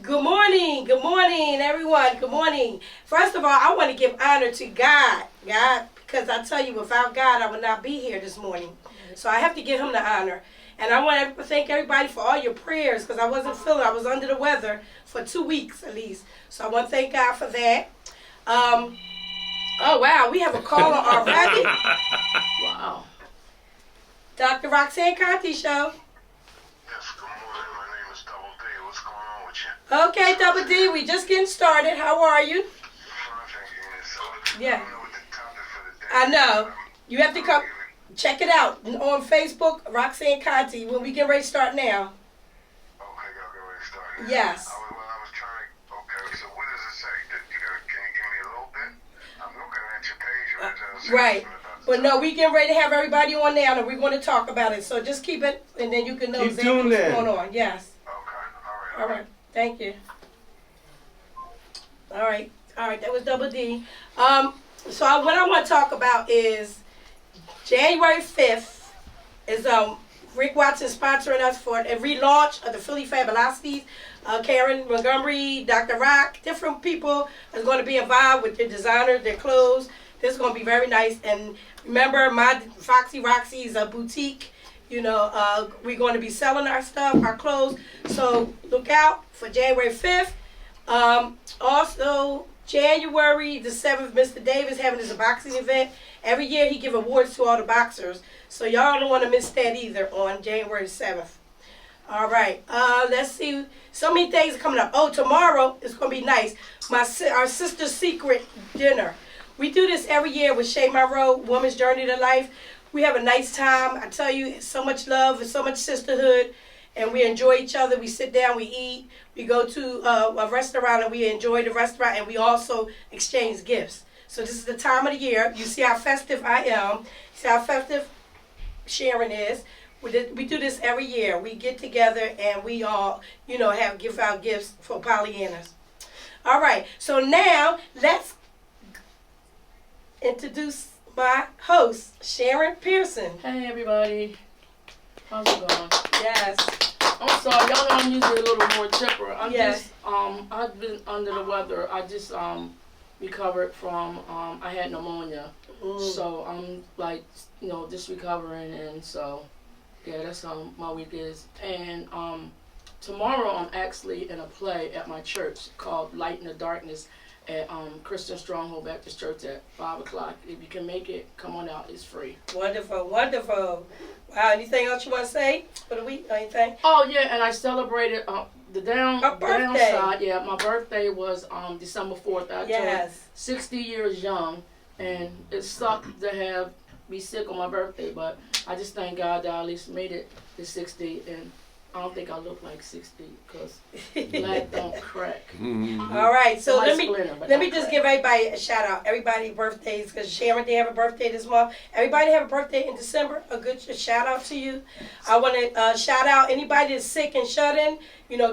Good morning, everyone. Good morning. First of all, I want to give honor to God, because I tell you, without God, I would not be here this morning. So I have to give him the honor. And I want to thank everybody for all your prayers, because I was under the weather for 2 weeks at least. So I want to thank God for that. Oh, wow, we have a caller already. Wow. DrRoxanneContee show. Yes, good morning. My name is Double D. What's going on with you? Okay, Double D, we just getting started. How are you? Fine, thank you. Yeah. I don't know what the topic for the day I know. is. You have to come check it out on Facebook, Roxanne Contee, when we get ready to start now. Okay, y'all get ready to start. Yes. I was trying to, okay, so what does it say? Can you give me a little bit? I'm looking at your page and it doesn't say Right. something about the But no, topic. we getting ready to have everybody on now, and we're going to talk about it. So just keep it, and then you can know Keep exactly doing what's that. going on. Yes. Okay, All right. Thank you. All right. That was Double D. So what I want to talk about is January 5th is Rick Watson sponsoring us for a relaunch of the Philly Fabulosities. Karen Montgomery, Dr. Rock, different people is going to be involved with their designers, their clothes. This is going to be very nice. And remember, my Foxy Roxy's a boutique. You know, we're going to be selling our stuff, our clothes. So look out for January 5th. Also, January the 7th, Mr. Davis having his boxing event. Every year he give awards to all the boxers. So y'all don't want to miss that either on January 7th. All right. Let's see. So many things are coming up. Oh, tomorrow is going to be nice. Our Sister's Secret dinner. We do this every year with Shay Monroe, Woman's Journey to Life. We have a nice time. I tell you, so much love and so much sisterhood. And we enjoy each other. We sit down, we eat. We go to a restaurant and we enjoy the restaurant. And we also exchange gifts. So this is the time of the year. You see how festive I am. See how festive Sharon is. We do this every year. We get together and we all, give out gifts for Pollyannas. All right. So now let's introduce my host, Sharon Pearson. Hey everybody. How's it going? Yes. I'm sorry, y'all know I'm usually a little more chipper. Yes. I've been under the weather. I just recovered from I had pneumonia. So I'm just recovering, and so yeah, that's how my week is. And tomorrow I'm actually in a play at my church called Light in the Darkness at Christian Stronghold Baptist Church at 5 o'clock. If you can make it, come on out. It's free. Wonderful, wonderful. Wow, anything else you want to say for the week? Anything? Oh, yeah, and I celebrated the birthday. downside. Yeah, my birthday was December 4th. I turned 60 years young, and it sucked to be sick on my birthday, but I just thank God that I at least made it to 60, and I don't think I look like 60 because black don't crack. All right, so let me just give everybody a shout out. Everybody birthdays, because Sharon did have a birthday this month. Everybody have a birthday in December. A good shout out to you. I want to shout out anybody that's sick and shut in.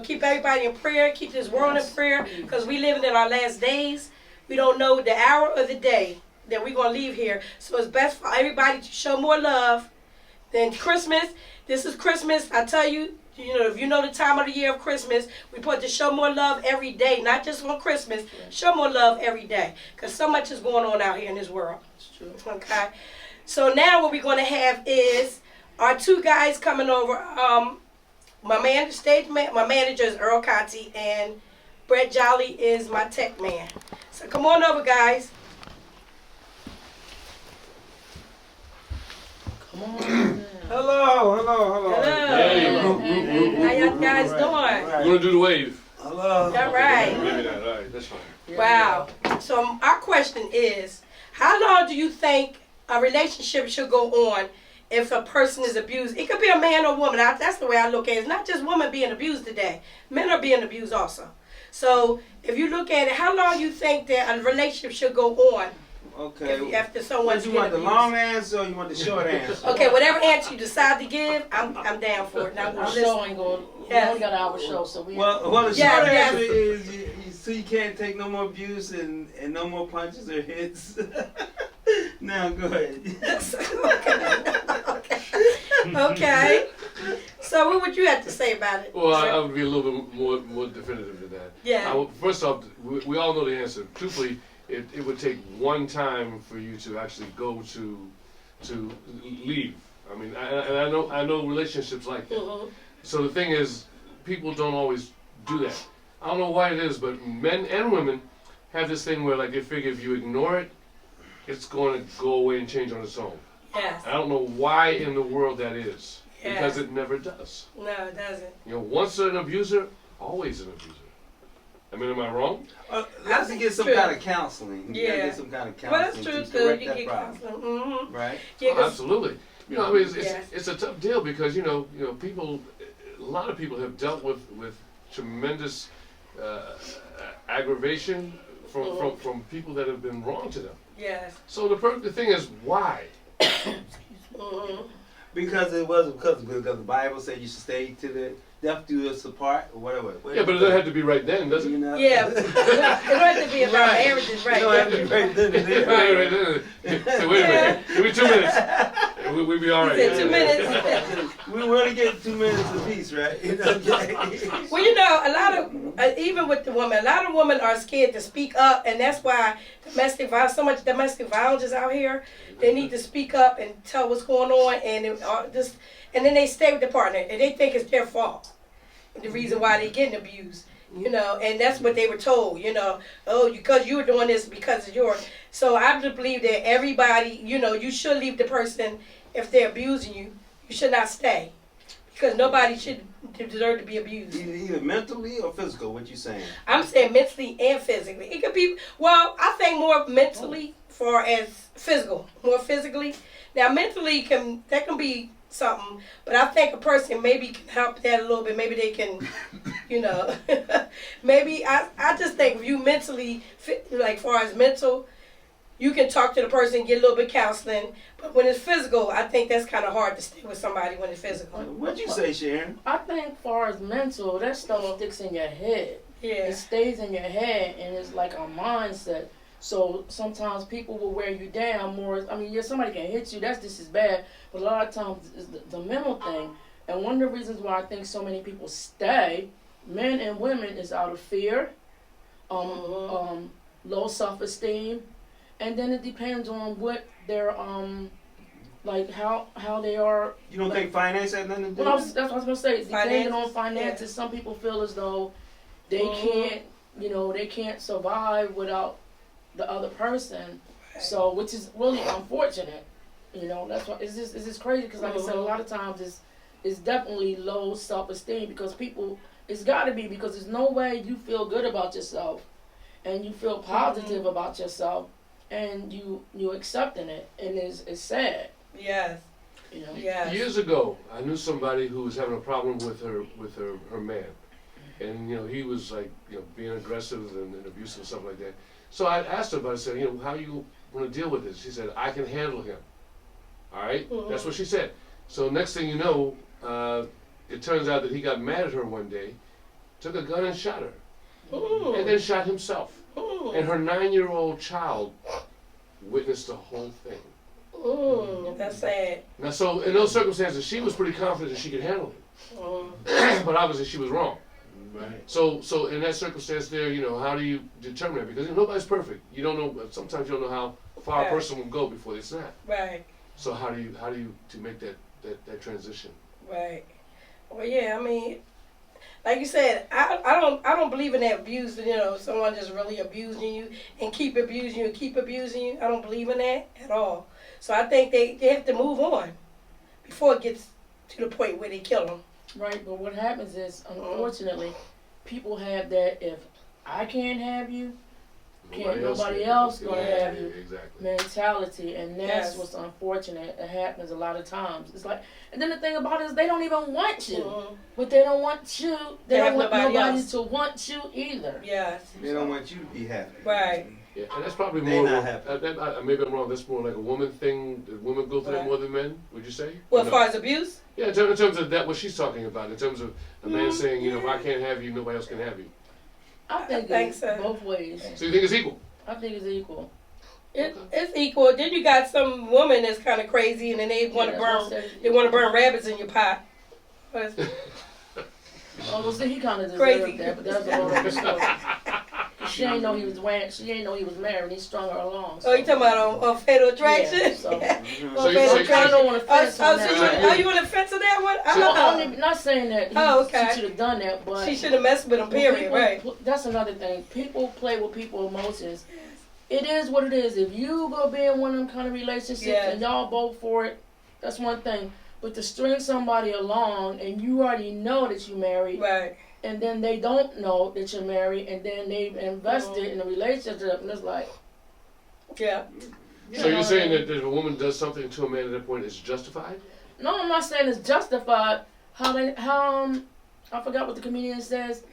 Keep everybody in prayer. Keep this world in prayer, because we living in our last days. We don't know the hour or the day that we're going to leave here. So it's best for everybody to show more love than Christmas. This is Christmas. I tell you, if you know the time of the year of Christmas, we put to show more love every day, not just on Christmas. Show more love every day, because so much is going on out here in this world. It's true. Okay. So now what we're going to have is our two guys coming over. My manager is Earl Contee, and Brett Jolly is my tech man. So come on over, guys. Come on. Hello. Hey. How y'all guys doing? We're going to do the wave. Hello. All right. Maybe not. All right, that's fine. Wow. So our question is, how long do you think a relationship should go on if a person is abused? It could be a man or woman. That's the way I look at it. It's not just women being abused today. Men are being abused also. So if you look at it, how long do you think that a relationship should go on? Okay. After someone's You want the abused? long answer or you want the short answer? Okay, whatever answer you decide to give, I'm down for it. Now, Our show ain't going. We only got our show, so we. Well, the Yeah, short yes. answer is you can't take no more abuse and no more punches or hits. Now go ahead. Okay. So So what would you have to say about it? Well, sir? I would be a little bit more definitive than that. Yeah. First off, we all know the answer. Truthfully, it would take one time for you to actually go to leave. I mean, I know relationships like that. Mhm. So the thing is, people don't always do that. I don't know why it is, but men and women have this thing where, like, they figure if you ignore it, it's going to go away and change on its own. Yes. I don't know why in the world that is. Yes. Because it never does. No, it doesn't. You know, once an abuser, always an abuser. I mean, am I wrong? Let's think get it's some true. kind of counseling. You Yeah. gotta get some kind of Well, counseling that's true to too. correct You that get problem. counseling. Mm-hmm. Right? Yeah, Oh, 'cause- absolutely. You know, I mean, Yes. it's a tough deal because you know, people, a lot of people have dealt with tremendous aggravation from people that have been wrong to them. yes. So the thing is, why? Mm-hmm. Because the Bible said you should stay to the death do us apart or whatever. Yeah, but it doesn't have to be right then, does it? You know? Yeah. It don't have to be about Right. marriages, right? You don't have to be right then and there. Right then. Say, wait a minute. Give me 2 minutes. We'll be all right. He said 2 minutes. We want to get 2 minutes apiece, right? You know, Well, you know, a lot of, even with the women, a lot of women are scared to speak up, and that's why so much domestic violence is out here. They need to speak up and tell what's going on, and and then they stay with the partner, and they think it's their fault. The reason why they're getting abused, you know, and that's what they were told, you know, oh, because you were doing this because of yours. So I just believe that everybody, you know, you should leave the person if they're abusing you. You should not stay, because nobody should deserve to be abused. either mentally or physical, what you saying? I'm saying mentally and physically. It could be, well, I think more mentally far as physical, more physically. Now mentally that can be something, but I think a person maybe can help that a little bit. Maybe they can, you know, maybe I just think if you mentally fit, like far as mental, you can talk to the person, get a little bit counseling. But when it's physical, I think that's kind of hard to stay with somebody when it's physical. What'd you say, Sharon? I think far as mental, that stuff sticks in your head. Yeah. It stays in your head, and it's like a mindset. So sometimes people will wear you down more. I mean, yeah, somebody can hit you. That's just as bad. But a lot of times it's the mental thing. And one of the reasons why I think so many people stay, men and women, is out of fear, low self-esteem, and then it depends on what their like how they are. You don't think finance has nothing to do Well, with it? that's what I was gonna say. Depending on Finances, finances, some people feel as though they can't, you know, they can't survive without the other person. So, which is really unfortunate. You know, that's why it's just crazy because, like I said, a lot of times it's definitely low self-esteem because people. It's got to be because there's no way you feel good about yourself, and you feel positive about yourself, and you accepting it, and it's sad. Yes. You know. Yes. Years ago, I knew somebody who was having a problem with her man, and you know he was like being aggressive and abusive and stuff like that. So I asked her about it. I said, how you want to deal with this? She said, I can handle him. All right, that's what she said. So next thing you know, it turns out that he got mad at her one day, took a gun and shot her, and then shot himself. And her 9-year-old child witnessed the whole thing. That's sad. Now, so in those circumstances, she was pretty confident that she could handle it, but obviously she was wrong. Right. So in that circumstance, there, how do you determine that? Because nobody's perfect. You don't know. Sometimes you don't know how far a Right. person will go before they snap. Right. So how do you to make that transition? Right. Well, yeah. I mean, like you said, I don't believe in that abuse. Someone just really abusing you and keep abusing you and keep abusing you. I don't believe in that at all. So I think they have to move on before it gets to the point where they kill them. Right, but what happens is, unfortunately, people have that if I can't have you, nobody else gonna have you Exactly. mentality, and that's Yes. what's unfortunate. It happens a lot of times. It's like, and then the thing about it is they don't even want you, but they don't want you. They They don't have want nobody nobody else. to want you either. Yes. They don't want you to be happy. Right. Yeah, and that's probably They more. not happy. Maybe I'm wrong. That's more like a woman thing. Do women go through that Right. more than men? Would you say? Well, Or as no? far as abuse. Yeah, in terms of that, what she's talking about, in terms of a man saying, if I can't have you, nobody else can have you. I think think it's so. both ways. So you think it's equal? I think it's equal. It's equal. Then you got some woman that's kind of crazy, and then they want to Yeah, that's what I burn. said. They want to burn rabbits in your pot. Was Oh, well, see, he kind of Crazy. deserved that, but that's a whole other story. She ain't know he was she ain't know he was married. He strung her along. So. Oh, you talking about on Fatal Attraction? Yeah, so. On So you- Fatal so I Attraction. don't want to fence on so that. are you on the fence on that one? I Well, don't know. only, not saying that she should have done that, but She should have messed with him, when period, people right? that's another thing. People play with people's emotions. It is what it is. If you go be in one of them kind of relationships Yeah. and y'all both for it, that's one thing. But to string somebody along and you already know that you're married, Right. and then they don't know that you're married, and then they've invested in a relationship, and it's like, Yeah. So you're saying that if a woman does something to a man at that point, it's justified? no, I'm not saying it's justified. I forgot what the comedian says.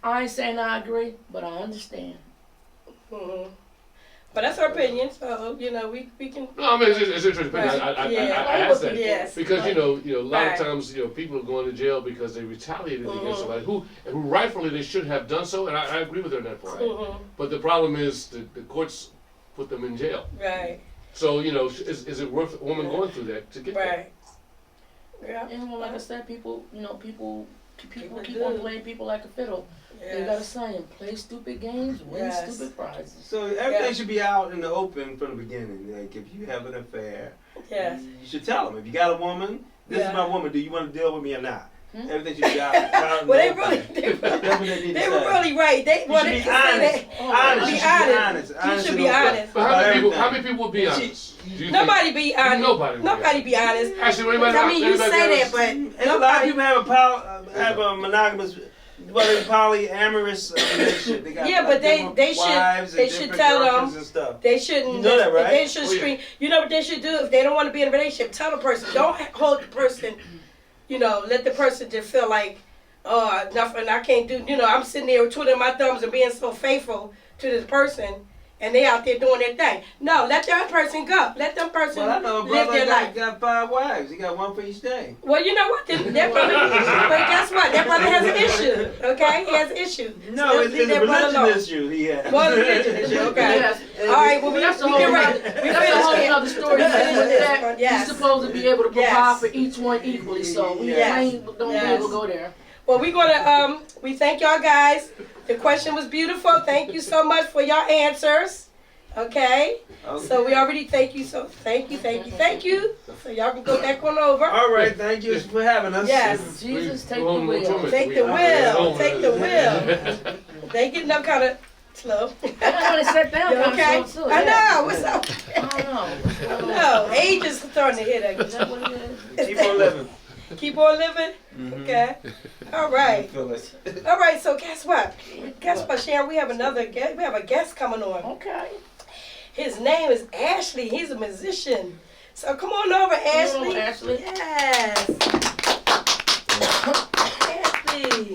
I ain't saying I agree, but I understand. Mhm. But that's her opinion, so you know we can. No, I mean it's interesting. Right. I Yeah. asked that Yes. because you know a lot Right. of times people are going to jail because they retaliated Mhm. against somebody who rightfully they should have done so, and I agree with her on that part. Mhm. But the problem is the courts put them in jail. Right. So is it worth a woman going through that to get there? Right. Yeah. And well, like I said, people keep do. on playing people like a fiddle. They got a Yes. saying, play stupid games, win Yes. stupid prizes. So everything Yeah. should be out in the open from the beginning. Like if you have an affair, Yes. you should tell them. If you got a woman, this Yeah. is my woman. Do you want to deal with me or not? Hmm? Everything should be out in Well, the they open. really, That's what they need to they were say. really right. They You well, should they be can say honest. that. Honest. Be You should be honest. honest. You should and be open honest. But about how everything. many people would be honest? Do you Nobody be honest. Nobody would be Nobody honest. be honest. Actually, anybody, I mean, you anybody say else? that, but And a lot of nobody. people have a monogamous, whether it's polyamorous relationship. They got Yeah, but they- different they should- wives and they should different tell them- girlfriends and stuff. They shouldn't. You know that, right? They should Oh, yeah. screen. You know what they should do if they don't want to be in a relationship? Tell the person. Don't hold the person. You know, let the person just feel like, oh, nothing. I can't do. You know, I'm sitting there twiddling my thumbs and being so faithful to this person, and they out there doing their thing. No, let that person go. Let them person Well, I know a live brother their life. got 5 wives. He got one for each day. Well, you know what? That brother, but guess what? That brother has an issue. Okay, he has an issue. No, So let's it's leave a that brother religion alone. issue he has. Well, religion issue. Okay. Yes. All right. Well, we That's a we whole get nother, ready. We that's a whole finished other story. Let's finish With this that, one. Yes. You're supposed to be able to provide Yes. for each one equally, so we Yes. don't Yes. even go there. Well, we're gonna we thank y'all guys. The question was beautiful. Thank you so much for your answers. Okay. So we already thank you. So thank you. So y'all can go back on over. All right, thank you for having us. Yes. Jesus, take the Hold on, wheel. hold on. Take the wheel. Take the wheel. They getting up kind of slow. I want to sit down. You okay? Kind of slow, too. I Yeah. know. What's up? I don't know. No, age is starting to hit Is us. that what it is? Keep on living. Keep on living. Okay. All right. Feel it. All right. So guess what? Sharon? We have another guest. We have a guest coming on. Okay. His name is Ashley. He's a musician. So come on over, Ashley. on, Ashley. Yes. Ashley.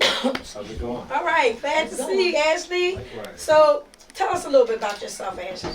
How's it going? All right. Glad to see you, Ashley. Likewise. So tell us a little bit about yourself, Ashley.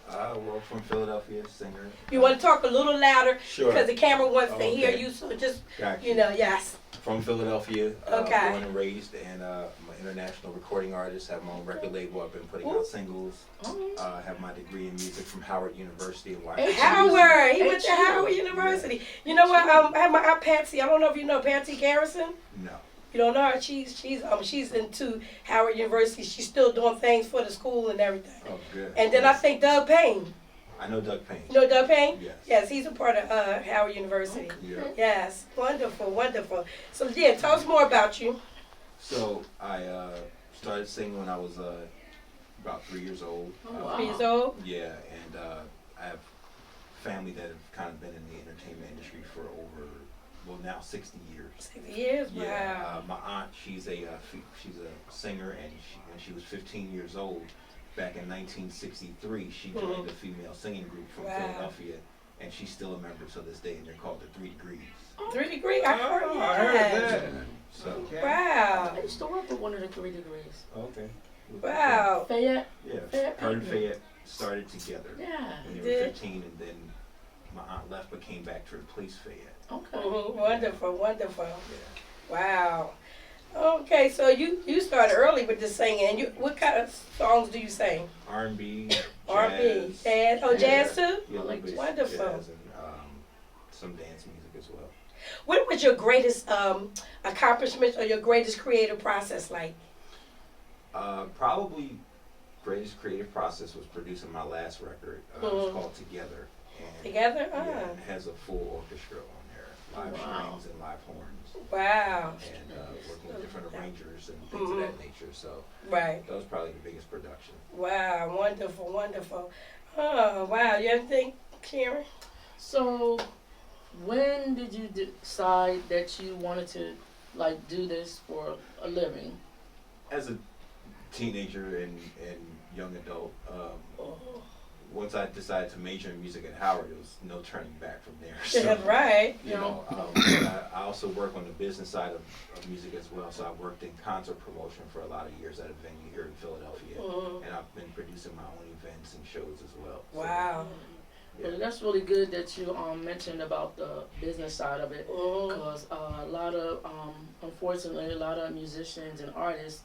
Well, from Philadelphia, singer. You want to talk a little louder Sure. because the camera wants to Okay. hear you. So just, Gotcha. you know, yes. From Philadelphia, Okay. born and raised, and I'm an international recording artist. Have my own record label. I've been putting Ooh. out singles. Oh. Have my degree in music from Howard University in Washington. Howard. He went to HU. Howard University. You know what? I have my aunt Patsy. I don't know if you know Patsy Garrison. No. You don't know her? She's into Howard University. She's still doing things for the school and everything. Oh, good. And then I think Doug Payne. I know Doug Payne. You know Doug Payne? Yes. Yes, he's a part of Howard University. Yeah. Yes, wonderful, wonderful. So yeah, tell us more about you. So I started singing when I was about 3 years old. Oh, wow. 3 years old. Yeah, and I have family that have kind of been in the entertainment industry for over, well, now 60 years. 6 years. Yeah, Wow. my aunt, she's a singer, and when she was 15 years old, back in 1963, she joined a female singing group from Wow. Philadelphia, and she's still a member to this day, and they're called the 3 Degrees. 3 degree. I heard Oh, I heard that. that. So, Okay. Wow. I used to work with one of the 3 degrees. okay. Wow. Fayette. Yeah, Fayette her and Payton. Fayette started together Yeah. when they You were did? 15, and then my aunt left but came back to replace Fayette. Okay. Wonderful, wonderful. Yeah. Wow. Okay, so you started early with the singing. What kind of songs do you sing? R&B, R&B, jazz. jazz. Oh, jazz too. Yeah, a little bit Wonderful. jazz and some dance music as well. What was your greatest accomplishment or your greatest creative process like? Probably greatest creative process was producing my last record. It's called Together. And Together? yeah, it has a full orchestra on there, live strings and live horns. Wow. And working with different arrangers and things of that nature. So Right. that was probably the biggest production. Wow. Wonderful. Wonderful. Oh, wow. You ever think, Sharon? So, when did you decide that you wanted to like do this for a living? As a teenager and young adult, once I decided to major in music at Howard, there was no turning back from there. So, Yeah, right. you know, I also work on the business side of music as well. So I worked in concert promotion for a lot of years at a venue here in Philadelphia, and I've been producing my own events and shows as well. So, Wow. yeah. Well, that's really good that you mentioned about the business side of it, because a lot of unfortunately a lot of musicians and artists,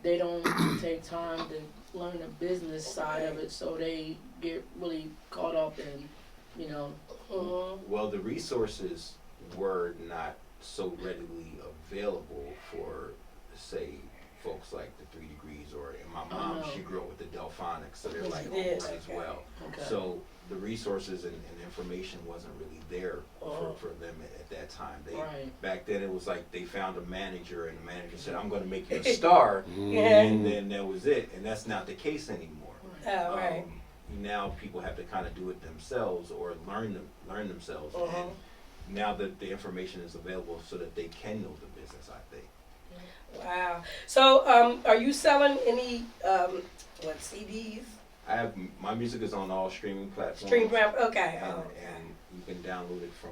they don't take time to learn the business side of it, so they get really caught up in, you know. Well, the resources were not so readily available for, say, folks like the 3 Degrees, or my mom, she grew up with the Delphonics, so they're like Yes. as well. Okay. So the resources and information wasn't really there for them at that time. Right. Back then it was like they found a manager, and the manager said, "I'm going to make you a star," Yeah. and then that was it. And that's not the case anymore. Oh, right. Now people have to kind of do it themselves or learn themselves. And now that the information is available, so that they can know the business, I think. Wow. So, are you selling any CDs? I have my music is on all streaming platforms. Okay. And you can download it from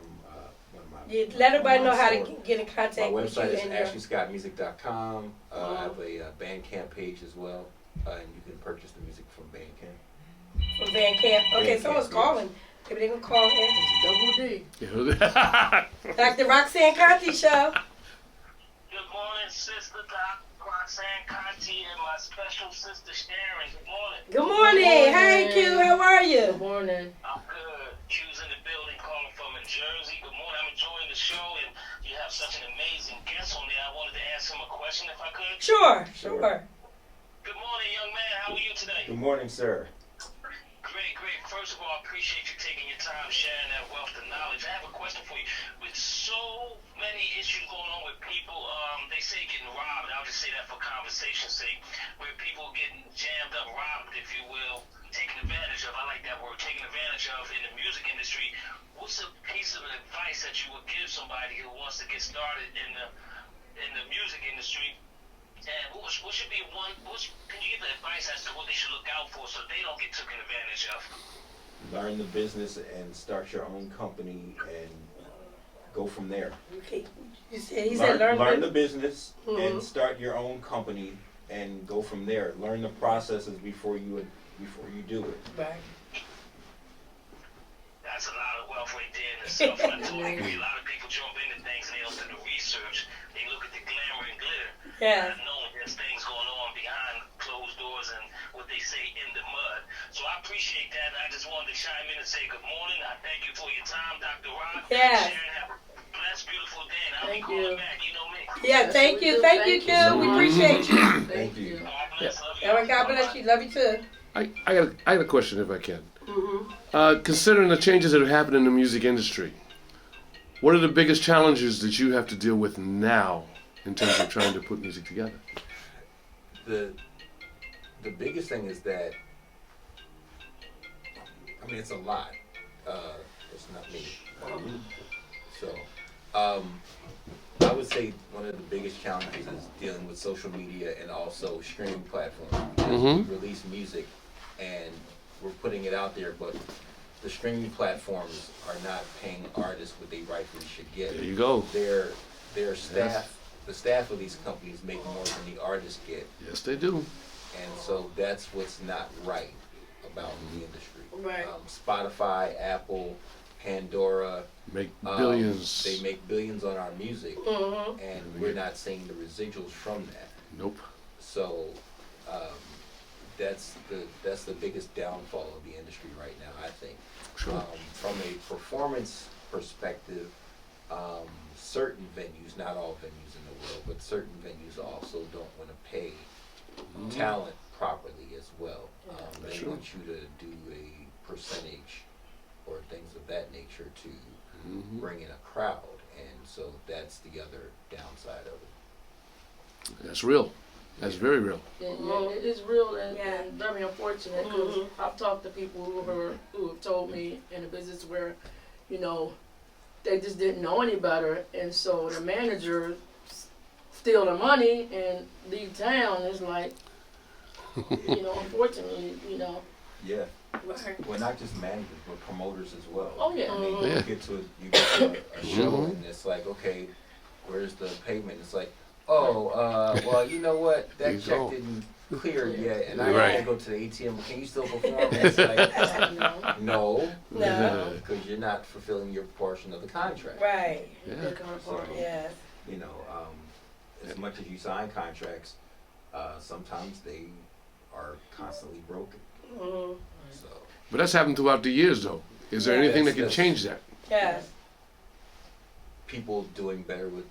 one of my. Yeah, let everybody know how store. to get in contact My with you. website is and your- AshleyScottMusic.com. I have a Bandcamp page as well, and you can purchase the music from Bandcamp. From Van Camp. Okay, Bandcamp, someone's yes. calling. Maybe they can call in. Double D. Dr. Roxanne Contee Show. Good morning, sister DrRoxanneContee and my special sister Sharon. Good morning. Good morning. Hey, Q. How are Good you? morning. I'm good. Q's in the building, calling from New Jersey. Good morning. I'm enjoying the show, and you have such an amazing guest on there. I wanted to ask him a question, if I could. Sure. Good morning, young man. How are you today? Good morning, sir. Great, great. First of all, I appreciate you taking your time sharing that wealth of knowledge. I have a question for you. With so many issues going on with people, they say getting robbed. I'll just say that for conversation's sake, where people getting jammed up, robbed, if you will, taken advantage of. I like that word, taken advantage of in the music industry. What's a piece of advice that you would give somebody who wants to get started in the music industry? And what should be can you give advice as to what they should look out for so they don't get taken advantage of? Learn the business and start your own company and go from there. Okay. He said learn the business and start your own company and go from there. Learn the processes before you do it. Right. That's a lot of wealth right there in itself. I totally agree. A lot of people jump into things and they don't do the research. They look at the glamour and glitter. Yeah. Not knowing there's things going on behind closed doors and what they say in the mud. So I appreciate that. And I just wanted to chime in and say good morning. I thank you for your time, Dr. Rock. Yes. Sharon, have a blessed, beautiful day. And I'll Thank be calling you. back. You know me. Yeah, thank you. Thank you, Q. We appreciate you. Thank you. God bless. Love you. All right, God bless you. Love you too. I got a question if I can. Considering the changes that have happened in the music industry, what are the biggest challenges that you have to deal with now in terms of trying to put music together? The biggest thing is that, I mean, it's a lot. It's not me. So, I would say one of the biggest challenges is dealing with social media and also streaming platforms. We release music and we're putting it out there, but the streaming platforms are not paying artists what they rightfully should get. There you go. Their staff, the staff of these companies make more than the artists get. Yes, they do. And so that's what's not right about the industry. Right. Spotify, Apple, Pandora, Make billions. they make billions on our music, and we're not seeing the residuals from that. Nope. So that's the biggest downfall of the industry right now, I think. Sure. From a performance perspective, certain venues, not all venues in the world, but certain venues also don't want to pay talent properly as well. They Sure. want you to do a percentage or things of that nature to bring in a crowd, and so that's the other downside of it. That's real. That's very real. Yeah, it is real and, Yeah. and very unfortunate because I've talked to people who have told me in a business where, you know, they just didn't know any better, and so the manager steal the money and leave town. It's like, you know, unfortunately, you know. Yeah. Well, not just managers, but promoters as well. Oh yeah. I mean, Yeah. you get to a show and it's like, okay, where's the payment? It's like, well, you know what? That You check go. didn't clear yet, and I Right. gotta go to the ATM. But can you still perform? And it's like, No. No. because you're not fulfilling your portion of the contract. Right. Yeah. That kind of part. Yes. You know, as much as you sign contracts, sometimes they are constantly broken. Mm-hmm. So But that's happened throughout the years, though. Is there Yeah. anything that can Yes. change that? Yes. people doing better with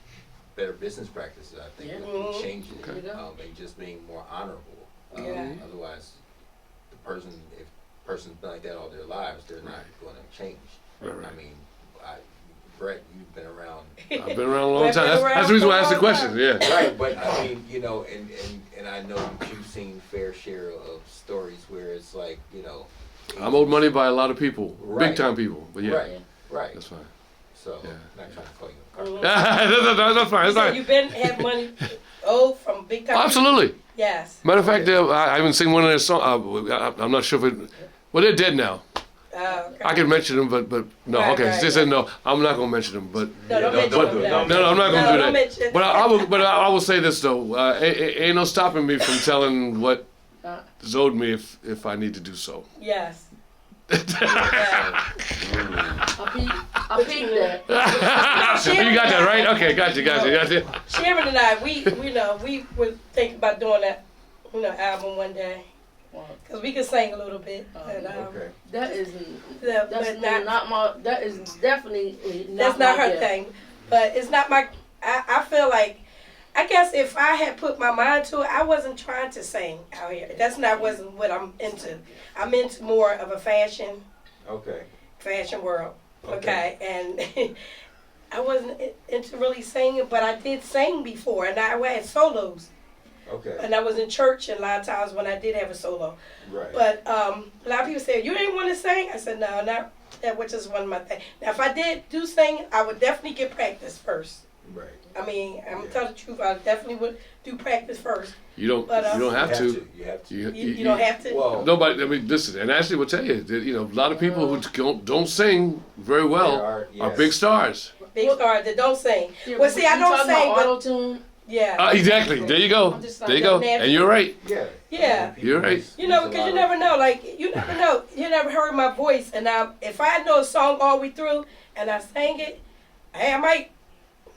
better business practices, I think, Yeah. would change it, Okay. and just being more honorable. Yeah. Otherwise, if person's been like that all their lives, they're not going to change. Right, right. I mean, Brett, you've been around, I've been around a long We've time. been That's the reason why I asked the around for a question. long Yeah. right? But I mean, you know, and I know you've seen fair share of stories where it's like, you know, I'm owed money by a lot of people, Right. big time people. But yeah, right. that's fine. So, Yeah. not trying to call you. That's fine. That's So fine. you've been have money owed from big time. Absolutely. Yes. Matter of fact, I haven't seen one of their songs. I'm not sure if it. Well, they're dead now. Okay. I can mention them, but no. Right, Okay, right, they said no. I'm not gonna mention them, but No, don't Yeah, mention don't them do it. now. no, I'm not gonna No, do don't that. mention. But I will. But I will say this though. Ain't no stopping me from telling what is owed me if I need to do so. Yes. I peeped that. You got that right? Okay, gotcha. Sharon and I, we would think about doing that, album one day, cause we could sing a little bit. And, Okay. That is but that's not- not my. That is definitely not. That's not my her gift. thing, but it's not my. I feel like, I guess if I had put my mind to it, I wasn't trying to sing out here. Wasn't what I'm into. I'm into more of a fashion world. Okay, and I wasn't into really singing, but I did sing before, and I had solos. Okay. And I was in church a lot of times when I did have a solo. Right. But a lot of people say, you didn't want to sing? I said, no, not that, which is one of my things. Now, if I did do singing, I would definitely get practice first. Right. I mean, I'm telling the truth, I definitely would do practice first. You don't. But, You don't have to. You have to. You don't have to? Well, Nobody. I mean, listen. And Ashley will tell you that a lot of people who don't sing very well There are, are yes. big stars. Big stars that don't sing. Yeah, Well, see, I you don't talking sing, about but auto-tune? yeah. Exactly. There you go. I'm just There you go. natural. And you're right. yeah. Yeah. You're right. Because you never know. Like, you never know. You never heard my voice. And if I know a song all the way through and I sang it, hey, I might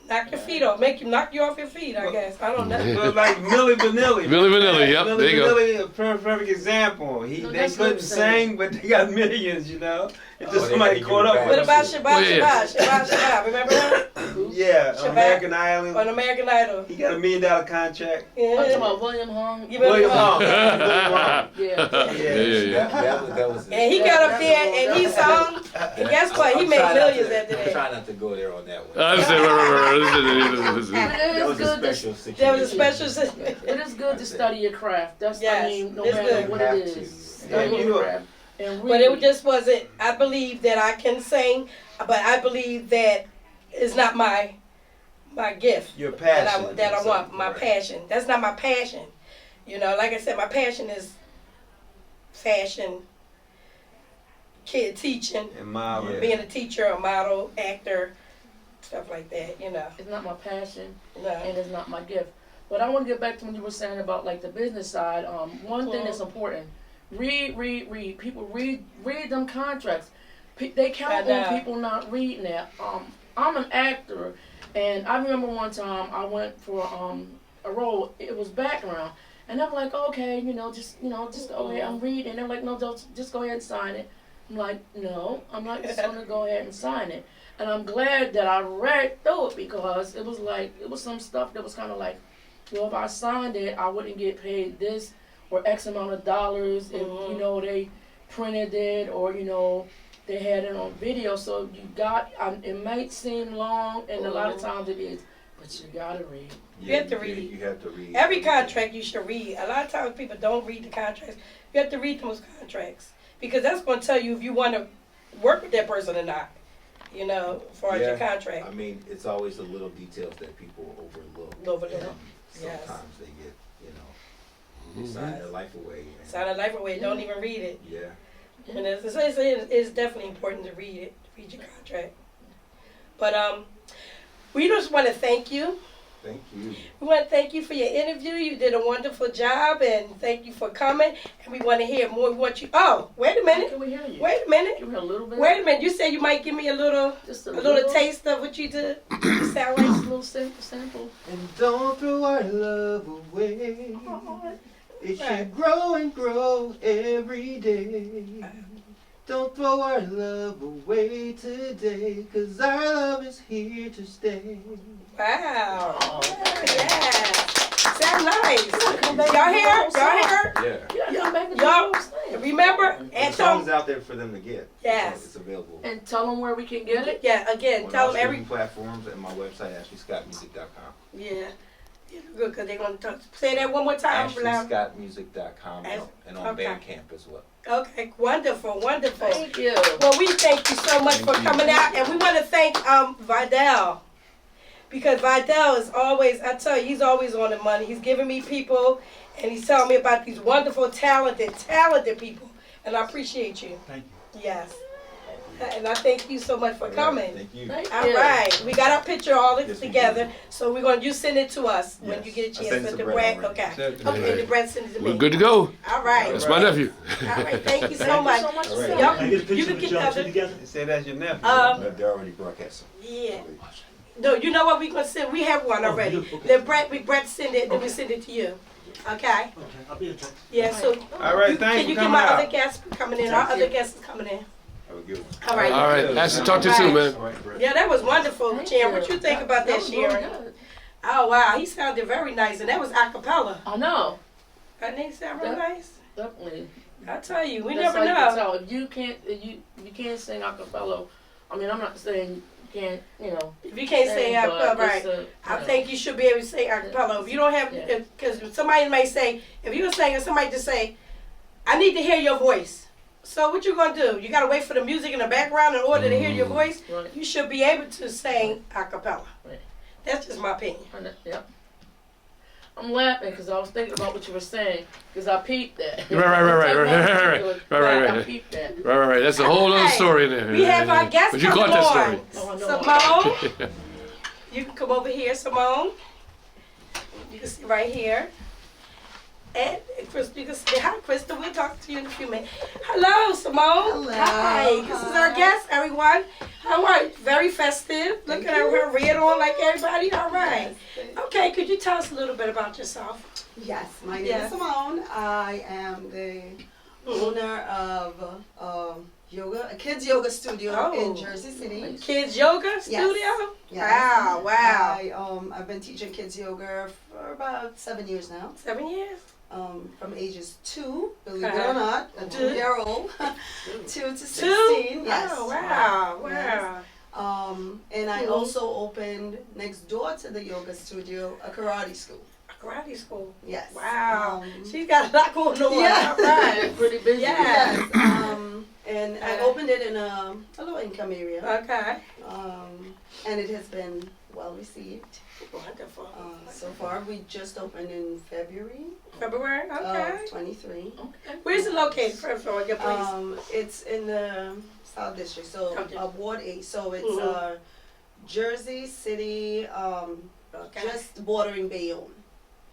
knock your feet off. Knock you off your feet, I guess. I don't know. Look like Milli Vanilli. Milli Vanilli, yep, Milli there you go. Vanilli, a perfect example. No, They that's couldn't lip sync. sing, but they got millions, Until they somebody had to caught give it up back. with What about them. Shabbat, Shabbat? Remember that? Yeah, Shabbat? American Idol. On American Idol. He got $1 million contract. I'm talking Yeah. about William Hung. You William remember? Hung. Yeah. That was. And he got up there and he sung. And guess what? He made millions after I'm that. trying not to go there on that one. I understand. Listen. It That is was a good. special situation. There was a special situation. It is good to study your craft. That's Yes, I mean, no it's matter good. what You it have to. is. Yeah, Study you your are. craft and read. But it just wasn't, I believe that I can sing, but I believe that it's not my gift. Your that passion. I want, my Right. passion. That's not my passion. Like I said, my passion is fashion, kid teaching, And Molly. Yeah. being a teacher, a model, actor, stuff like that, It's not my passion No. and it's not my gift. But I want to get back to when you were saying about like the business side. One thing that's important: read. People read them contracts. They count I know. on people not reading that. I'm an actor, and I remember one time I went for a role. It was background, and I'm like, okay, just go ahead. I'm reading. And they're like, no, just go ahead and sign it. I'm like, no, I'm not just gonna go ahead and sign it. And I'm glad that I read through it because it was like, it was some stuff that was kind of like, well, if I signed it, I wouldn't get paid this or X amount of dollars if, you know, they printed it or, you know, they had it on video. So you got, it might seem long and a lot of times it is, but you gotta read. You have to read. You have to read. Every contract you should read. A lot of times people don't read the contracts. You have to read those contracts because that's going to tell you if you want to work with that person or not. You know, as far as your contract. I mean, it's always the little details that people overlook. Overlook. Yes. Sometimes they get, you know, sign their life away. And, Sign a life away. Don't even read it. yeah. And it's definitely important to read it. Read your contract. But we just want to thank you. Thank you. We want to thank you for your interview. You did a wonderful job, and thank you for coming. And we want to hear more. We want you. Oh, wait a minute. Can we hear you? Wait a minute. Give me a little bit. Wait a minute. You said you might give me a little taste of what you did. You sound like Just a little sample. And don't throw our love away. It Right. should grow and grow every day. Don't throw our love away today, 'cause our love is here to stay. Wow. Yeah. Sound nice. Y'all hear? Y'all hear? Yeah. Yeah, come back and Y'all do what I'm saying. remember? The And song's tell out there for them to get. Yes. So it's available And tell them where we can get it. yeah, again, On tell all them every streaming platforms and my website, AshleyScottMusic.com. yeah. Good, because they're going to say that one more time. Loud. AshleyScottMusic.com and on Okay. Bandcamp as well. Okay, wonderful, wonderful. Thank you. Well, we thank you so much Thank for you. coming out, and we want to thank Vidal, because Vidal is always, I tell you, he's always on the money. He's giving me people, and he's telling me about these wonderful, talented people, and I appreciate you. Thank you. Yes, and I thank you so much for coming. Thank you. Thank All you. right, we got our picture all Yes, we together, do. so we're gonna you send it to us when Yes. you get a I chance. sent it With to the Brett Brett, already. okay, Send it to okay, me. the Brett send it to me. We're good to go. All right, That's my nephew. all right, thank you so Thank much. you so much. All right. Sam. Y'all, Can I get a picture you of can the get y'all two the together? They say that's your nephew. They already broadcast them. yeah. No, you know what we gonna send? We have one already. you- okay. Then Brett send it. Then we send it to you. Okay. Okay, I'll be in touch. Yeah. So All right, can thanks you for get coming my other out. guests coming in? Our other guests is coming in. Have a good one. All right. All right, Ashley, talk to you soon, man. All right, Brett. Yeah, that was wonderful, Thank Sharon. What you think about that, was really Sharon? good. Oh wow, he sounded very nice, and that was a cappella. I know. That name sound real Yep. nice. Definitely. I tell you, we That's never how you can know. tell. If you can't, you can't sing a cappella. I mean, I'm not saying you can't, you know. If you can't say a but cappella, right? it's a, I you think you should be able to say a cappella. If you don't have, Yeah. because somebody may say, if you're saying, somebody just say, I need to hear your voice. So what you gonna do? You gotta wait for the music in the background in order to hear your voice. Right. You should be able to sing a cappella. Right. That's just my opinion. Yep. I'm laughing because I was thinking about what you were saying because I peeped that. Right. I peeped that. Right. That's a whole other Alright. story in there. We have our guest But you coming caught that story. on. Oh, I know. Simone, you can come over here, Simone. You can sit right here. And Chris, you can say hi, Krista. We'll talk to you in a few minutes. Hello, Simone. Hello. Hi. This is our guest, everyone. How are you? Very festive. Look at her red on like everybody. All right. Okay, could you tell us a little bit about yourself? Yes, my name Yes. is Simone. I am the owner of a kids yoga studio Oh. in Jersey City. Kids Yoga Studio? Yes. Wow. I've been teaching kids yoga for about 7 years now. 7 years? From ages 2, believe it Uh-huh. or not, a 2. 2-year-old, 2 to 16. 2? Yes. Oh, wow. Yes. Wow. And I Cool. also opened next door to the yoga studio a karate school. Karate school. Yes. Wow. Um, She's got a lot going on. Yeah. All right. Pretty busy. Yeah. Yes. And I opened it in a low income area. Okay. And it has been well received. Wonderful. So far, we just opened in February February? Okay. of 23. Okay. Where's it located, first of all, your place? It's in the South District, so Okay. Ward 8. So it's Mhm. Jersey City, Okay. just bordering Bayonne.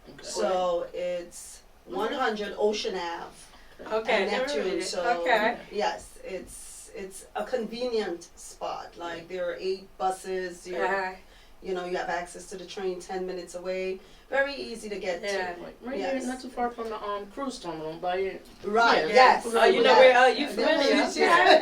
Okay. So it's 100 Ocean Ave. Okay, and never Neptune. read it. So Okay. yes, it's a convenient spot. Like there are 8 buses. You know, you have access to the train 10 minutes away. Very easy to get Yeah. to. Right Yes. here, not too far from the cruise terminal by here. Right, Yeah. yes. Oh, you know where? You familiar? Yes. Yeah,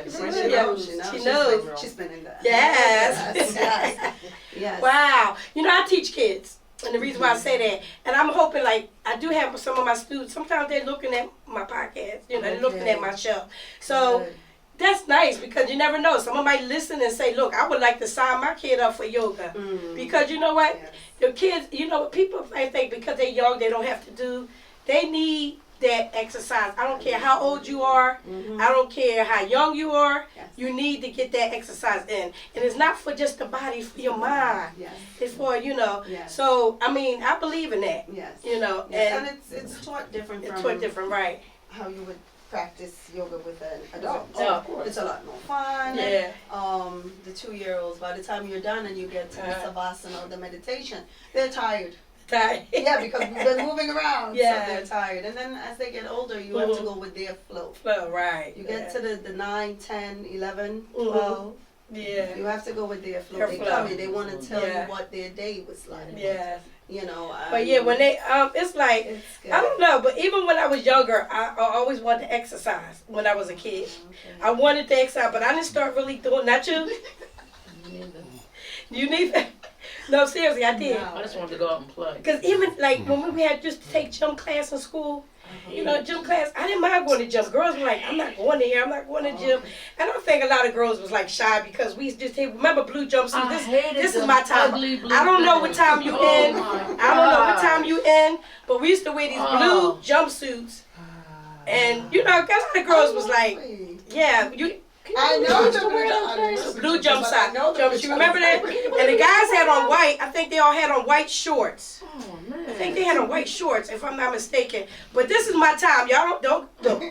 She right knows, there. She She's knows. been- She's been in there. Yes. Yes. Yes. Wow. You know, I teach kids. And the reason why I say that, and I'm hoping, like, I do have some of my students, sometimes they're looking at my podcast, you know, they're looking Okay. at my show. So Good. that's nice because you never know. Someone might listen and say, look, I would like to sign my kid up for yoga. Mm. Because you know what? Yes. The kids, you know, people I think because they're young, they don't have to do, they need that exercise. I don't care how old you are. Mhm. I don't care how young you are. Yes. You need to get that exercise in. And it's not for just the body, it's for your mind. Yes. It's for, you know. Yes. So, I mean, I believe in that. Yes. You know, Yes. and And it's taught different it's from totally different, right? how you would practice yoga with an adult. Oh, of course. It's a lot more fun. Yeah. The 2-year-olds, by the time you're done and you get to the Uh-huh. savasana or the meditation, they're tired. Right. Yeah, because we've been moving around. Yeah. So they're tired. And then as they get older, you have to Mhm. go with their flow. Well, right. You get to the 9, 10, 11, Mhm. 12. Yeah. You have to go with their flow. Their They flow. come in, they want to tell Yeah. you what their day was like. Yeah. You know. But yeah, when they, it's like, It's good. I don't know, but even when I was younger, I always wanted to exercise when I was a kid. Okay. I wanted to exercise, but I didn't start really doing, not you? You need that? No, seriously, I did. No. I just wanted to go out and play. Because even like when we had just to take gym class in school, you know, gym class, I didn't mind going to gym. Girls were like, I'm not going to here, I'm not going to gym. And I don't think a lot of girls was like shy because we just take, remember blue jumpsuits? I hated This is them my time. ugly blue I don't know what time you Oh in. my I don't know what God. time you in, but we used to wear these blue Oh. jumpsuits. And, you know, a lot of girls was like, yeah, you. I know used the to wear those things. Blue jump But I side. know the Jumps. You remember that? And the guys had on white. I think they all had on white shorts. Oh man. I think they had on white shorts, if I'm not mistaken. But this is my time. Y'all don't look.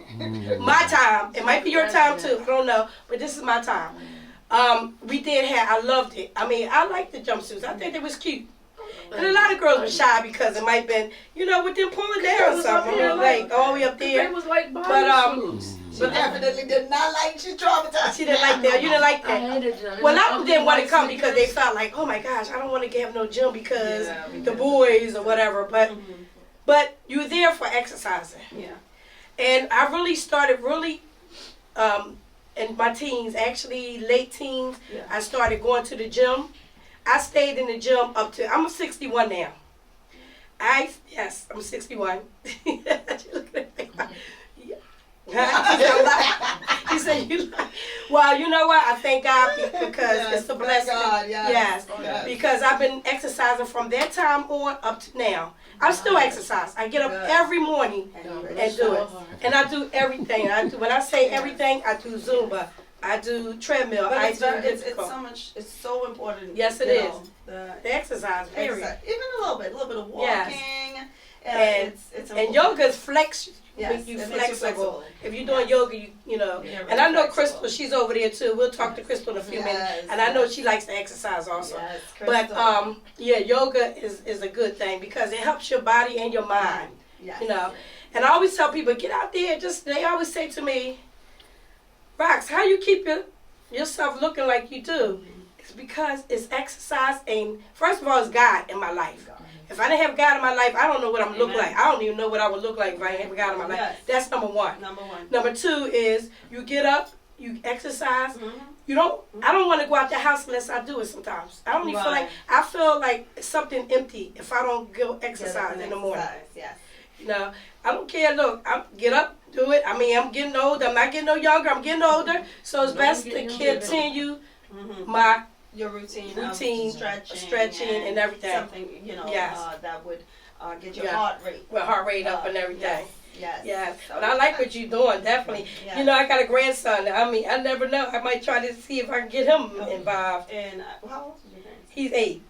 My time. It might be your time too. I don't know. But this is my time. We did have. I loved it. I mean, I liked the jumpsuits. I think they was cute. And a lot of girls were shy because it might been, you know, with them pulling down or something. You know, like all the way up They there. was like body But, suits. She definitely did not like you traumatized. She didn't like that. You didn't like I that. hated them. Well, a lot of them didn't want to White come because they sneakers. felt like, oh my gosh, I don't want to have no gym because Yeah, the boys or whatever. Mm-hmm. But you're there for exercising. Yeah. And I really started in my teens, actually late teens, Yeah. I started going to the gym. I stayed in the gym up to, I'm 61 now. Yes, I'm 61. She looked at me like, he said, you lie. Well, you know what? I thank God because Yes, it's a thank blessing. God, yes. Yes. Because I've been exercising from that time on up to now. I still exercise. I get up Good. every morning and do it. And I do everything. When I say everything, I do Zumba. I do treadmill. But I it's, do it's difficult. so much. It's so important. Yes, it you is. know, the The exercise, period. exercise. Even a little bit of walking. Yes. And it's And yoga is flex. Yes, Make you it makes you flexible. flexible. If you're doing yoga, you know. Yeah, And I know flexible. Crystal, she's over there too. We'll talk to Crystal in a few minutes. Yes, And I know yes. she likes to exercise also. Yes, But Crystal. yeah, yoga is a good thing because it helps your body and your mind. Yes. You know. And I always tell people, get out there. They always say to me, Rox, how you keep yourself looking like you do? It's because it's exercise and first of all, it's God in my life. If I didn't have God in my life, I don't know what I'm look like. I don't even know what I would look like if I didn't have God in my life. Yes. That's number one. Number one. Number two is you get up, you exercise. Mhm. I don't want to go out the house unless I do it sometimes. I don't even feel like, I feel like something empty if I don't go exercise in the morning. Exercise, yes. You know, I don't care. Look, get up, do it. I mean, I'm getting older. I'm not getting no younger. I'm getting older. So it's best to continue my Your routine of routine, stretching and everything. Something, you know, Yes. that would get your Yeah. heart rate. With heart rate up and everything. Yes. Yeah, So- but I like what you're doing, definitely. Yes. You know, I got a grandson. I mean, I never know. I might try to see if I can get him involved. And how old is your grandson? He's 8.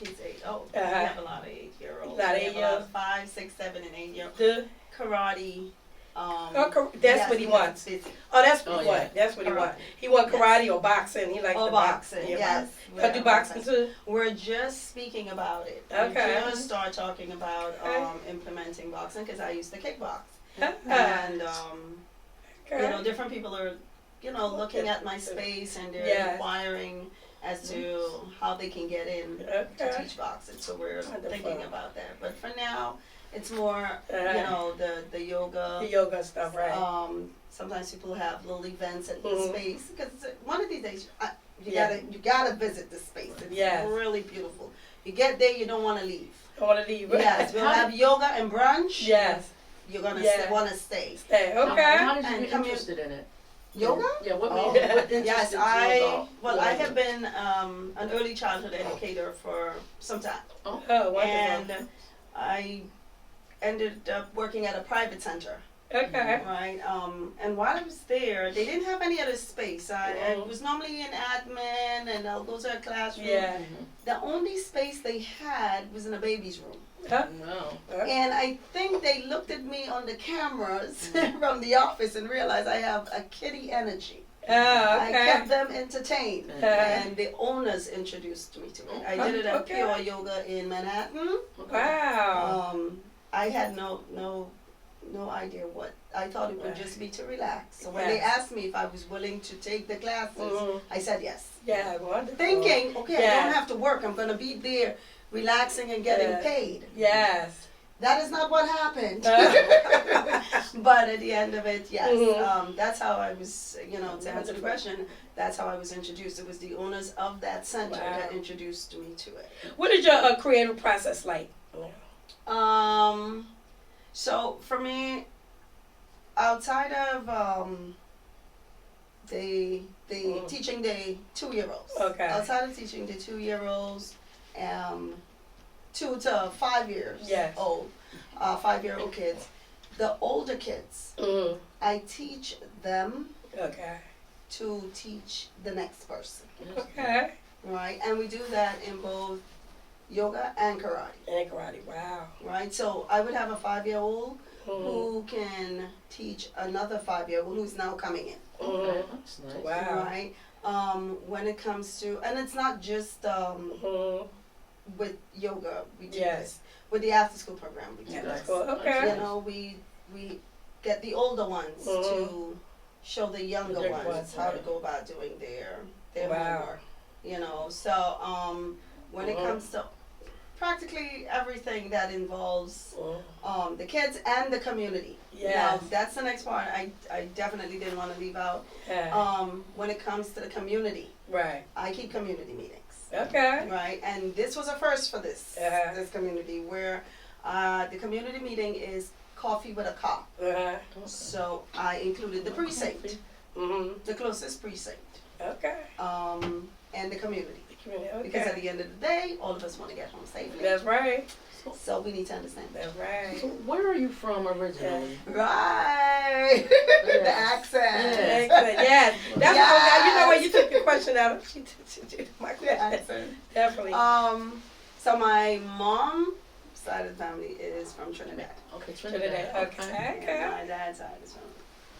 He's 8. Oh, we Uh-huh. have a lot of 8-year-olds. Lot of We have a 8-year-olds. 5, 6, 7, and 8-year-olds. The, Karate. that's yes, what he yes, wants. it's- Oh, that's what Oh, he yeah. wants. That's what he Karate. wants. He want Yes. karate or boxing. He likes Oh, the boxing. Yeah. Yes. I do boxing too. We're just speaking about it. Okay. We just start talking about Okay. implementing boxing because I used to kickbox. Okay. And you know, different people are, you know, looking at my space and they're Yes. inquiring, as to how they can get in to Okay. teach boxing. So we're Wonderful. thinking about that. But for now, it's more, you Uh-huh. know, the yoga. The yoga stuff, right? Sometimes people have little events at the Mhm. space because one of these days you Yeah. gotta visit the space. It's Yes. really beautiful. You get there, you don't want to leave. I want to leave. Yes, we'll have yoga and brunch. Yes. You're gonna Yeah. want to stay. Stay. How Okay. did you And get come in- interested in it? Yoga? Yeah, what Oh, made what interested yes, you I about have been an early childhood educator for some time, Oh, wonderful. and I ended up working at a private center, Okay. right? And while I was there, they didn't have any other space. I Mhm. was normally in admin, and I'll go to a classroom. Yeah. The only space they had was in a baby's room. No. And I think they looked at me on the cameras from the office and realized I have a kiddie energy. Oh, I okay. kept them entertained, and the owners introduced me to it. I did it at Okay. Pure Yoga in Manhattan. Wow. I had no idea what. I thought it would just be to relax. So when they Yes. asked me if I was willing to take the classes, Mhm. I said yes. Yeah, wonderful. Thinking, okay, I Yes. don't have to work. I'm going to be there relaxing and getting Yeah. paid. Yes. That is not what happened. Uh. But at the end of it, yes. Mhm. That's how I was, you know, to answer the question, that's how I was introduced. It was the owners of that center Wow. that introduced me to it. What is your creative process like? So for me, outside of the teaching the 2-year-olds. Okay. Outside of teaching the 2-year-olds, 2 to 5 years Yes. old, 5-year-old kids. The older kids, Mm. I teach them Okay. to teach the next person, Okay. right? And we do that in both yoga and karate, And karate. Wow. right? So I would have a 5-year-old Mm. who can teach another 5-year-old who's now coming in, Okay, Mm. that's nice. Wow. right? When it comes to, and it's not just Mm. with yoga, we do Yes. this. With the after school program, we do Yeah, this. that's cool. Okay. You know, we get the older ones to show the younger The ones ones, how to right. go about doing their Wow. homework. You know, so when it comes to practically everything that involves Mm. the kids and the community. Yes. Now, that's the next part I definitely didn't want to leave out. Yeah. When it comes to the community, Right. I keep community meetings. Okay. Right, and this was a first for this Uh-huh. this community where the community meeting is coffee with a cop. Uh-huh. So I included the precinct, Mm-hmm. the closest precinct, Okay. and the community. Okay. Because at the end of the day, all of us want to get home safely. That's right. So we need to understand that. That's right. So where are you from originally? Right, the accent. Excellent. Yes. That's Yes. what, you know what, you took the question out. She did my The question. accent. Definitely. So my mom side of the family is from Trinidad. Okay, Trinidad. Trinidad. Okay. And my dad's side is from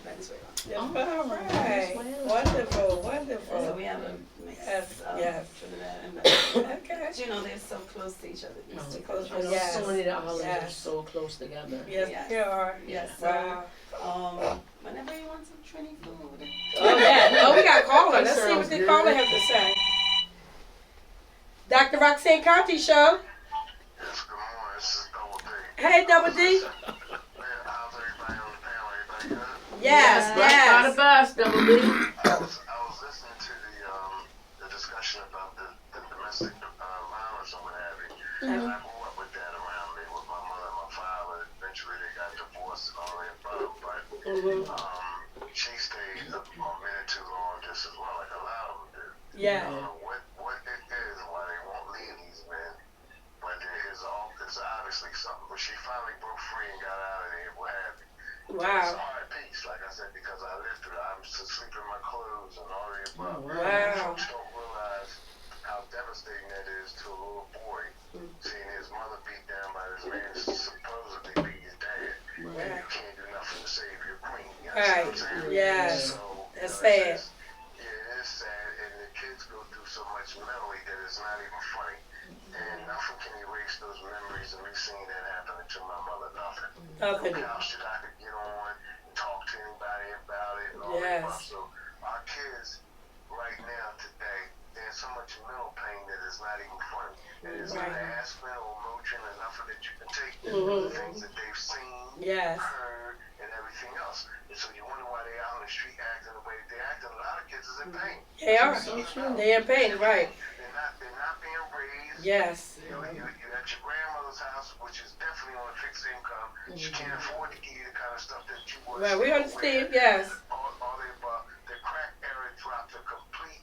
Venezuela. Yes, Oh, all right. Venezuela. Wonderful. So Wonderful. we have a mix Yes, of yes. Trinidad and Venezuela. Okay. But you know, they're so close to each other. These two close countries. Yes. So many of the islands are Yes. so close together. Yes, Yes. you are. Yes. Wow. Whenever you want some Trini food. Oh, yeah. Oh, we got a caller. That Let's see what sounds the good. caller has to say. Dr. Roxanne Contee Show. Yes, good morning. This is Double D. Hey, Double D. Man, how's everybody on the panel? Everybody good? Yes, Right by the yes. bus, Double B. I was listening to the discussion about the domestic violence and what have you. And I grew up with that around me with my mother and my father. Eventually they got divorced and all that problem, but she stayed a minute too long just as well, like a lot of them do. I Yeah. don't know what it is and why they won't leave these men, but there's obviously something. But she finally broke free and got out of there, what have you. It's Wow. a hard piece, like I said, because I lived through it. I'm sleeping in my clothes and all the above. Wow. Folks don't realize how devastating that is to a little boy, seeing his mother beat down by this man supposedly beat his dad. And you can't do nothing to save your queen. You understand what I'm saying? Yes. So, That's you know, sad. yeah, it is sad, and the kids go through so much mentally that it's not even funny. And nothing can erase those memories of me seeing that happening to my mother. Nothing. Nothing. No couch that I could get on and talk to anybody about it and all Yes. that stuff. So our kids right now today, there's so much mental pain that it's not even funny. And it's not an aspirin or Motrin or nothing that you can take. The things that they've seen, heard, and everything else. And so you wonder why they're out on the street acting the way they act. And a lot of kids is in pain. They are. They're in pain, right? They're not being raised. Yes. You're at your grandmother's house, which is definitely on a fixed income. She can't afford to give you the kind of stuff that you want. Well, we understand, yes. All the crack era dropped a complete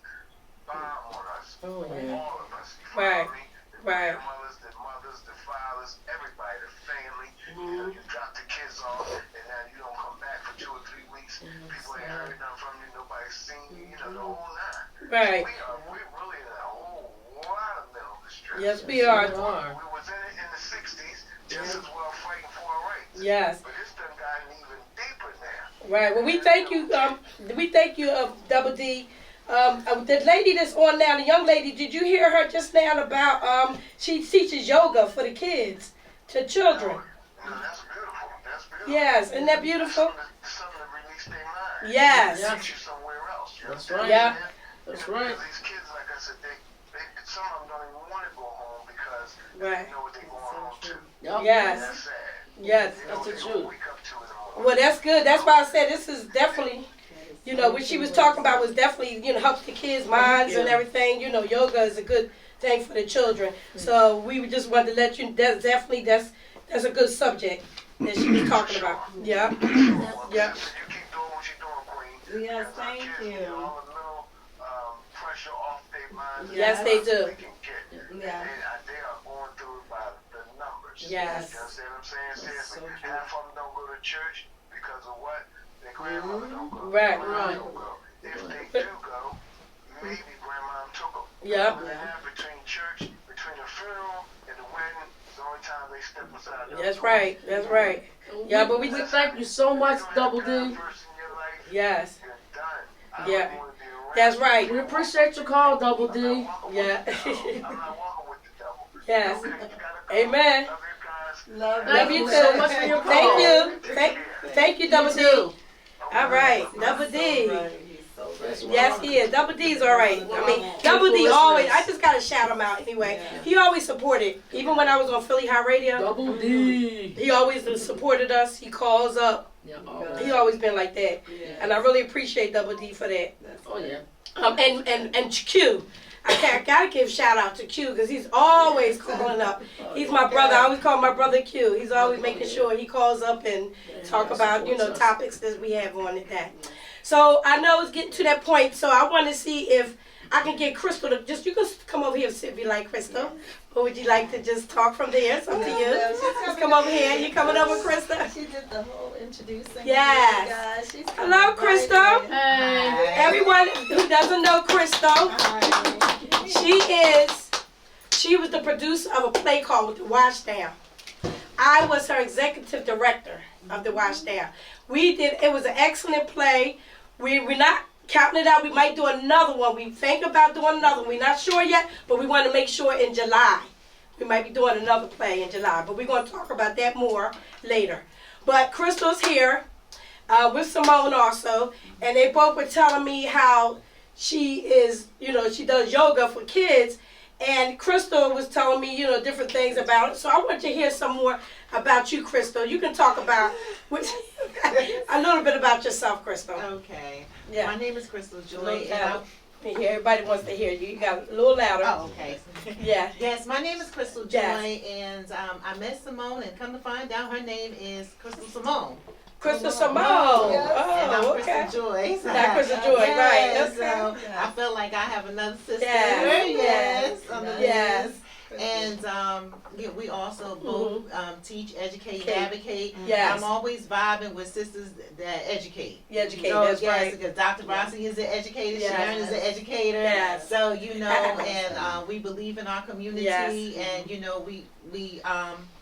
bomb on us. Oh, yeah. All of us. Right. The grandmothers, the mothers, the fathers, everybody, the family. You know, you drop the kids off, and now you don't come back for 2 or 3 weeks. People ain't heard nothing from you. Nobody's seen you. You know, the whole nine. Right. We're really in a whole lot of mental distress. Yes, we are. We was in it in the 60s, just as well fighting for our rights. Yes. But it's done gotten even deeper now. Right. Well, we thank you, Double D. The lady that's on now, the young lady, did you hear her just now about, she teaches yoga for the kids, to children. No, that's beautiful. That's beautiful. Yes, isn't that beautiful? Something to release their mind. Yes. Teach you somewhere else. That's right. Yeah. That's right. Because these kids, like I said, some of them don't even want to go home because Right. they know what they're going home to. Yes. That's sad. Yes. They know what That's the they're truth. going to wake up to in the morning. Well, that's good. That's why I said this is definitely, you know, what she was talking about was definitely, you know, helps the kids' minds and everything. You know, yoga is a good thing for the children. So we just wanted to let you, that's a good subject that she was talking about. Yeah. Well, Yeah. you keep doing what you're doing, Queen. Yes, Because our thank kids you. need all the mental pressure off their minds. Yes, they do. They can get. Yeah. They are going through it by the numbers. Yes. You understand what I'm saying? Seriously, so true. half of them don't go to church because of what? Their grandmother don't go. Right. Their grandma don't go. If they do go, maybe grandma took them. Yeah. Now, between church, between the funeral and the wedding, is the only time they step aside. That's right. That's right. Yeah, but we We thank you so much, Double D. Yes. You're done. Yeah. I don't wanna be around. That's right. We appreciate your call, Double D. I'm not walking Yeah. with the devil. I'm not walking with the devil. Yes. Okay, you gotta go. Amen. Love you guys. Love Love you you too. so much for your call. Thank you. Thank you, Double D. too. All right, Double D. He's so right. Yes, he is. Double D's all right. I mean, Double D always, I just got to shout him out anyway. He always supported, even when I was on Philly High Radio, Double D. he always supported us. He calls up. Yeah. He always been like that. Yeah. And I really appreciate Double D for that. Oh yeah. And Q. I gotta give shout out to Q because he's always calling up. He's my brother. I always call my brother Q. He's always making sure he calls up and talk about, you know, topics that we have on that. So I know it's getting to that point. So I want to see if I can get Crystal to just, you can come over here and sit if you like, Crystal. Or would you like to just talk from there? It's up to you. Just come over here. You coming over, Crystal? She did the whole introducing. Yes. Guys. She's Hello, coming Crystal. right in. Hey. Everyone who doesn't know Crystal, Hi. she was the producer of a play called The Washdown. I was her executive director of The Washdown. It was an excellent play. We're not counting it out. We might do another one. We think about doing another one. We're not sure yet, but we want to make sure in July. We might be doing another play in July, but we're going to talk about that more later. But Crystal's here with Simone also, and they both were telling me how she is, you know, she does yoga for kids, and Crystal was telling me, you know, different things about it. So I want to hear some more about you, Crystal. You can talk about a little bit about yourself, Crystal. Okay. Yeah. My name is Crystal A Joy. little And louder. Everybody wants to hear you. You got a little louder. oh, okay. Yeah. Yes, my name is Crystal Joy, Yes. and I met Simone, and come to find out, her name is Crystal Simone. Crystal Simone. Yes. And I'm Oh, okay. Crystal Joy. Not Crystal Joy, Yes, right. Okay. So I feel like I have another sister. Yes. Yes. Under Yes. this. And yeah, we also both teach, educate, Okay. advocate. Yes. I'm always vibing with sisters that educate. You educate, So, that's yes, right. because Dr. Rossi is an educator, Yes. Sharon is an educator. Yes. So, you know, and we believe in our community, Yes. and, you know, we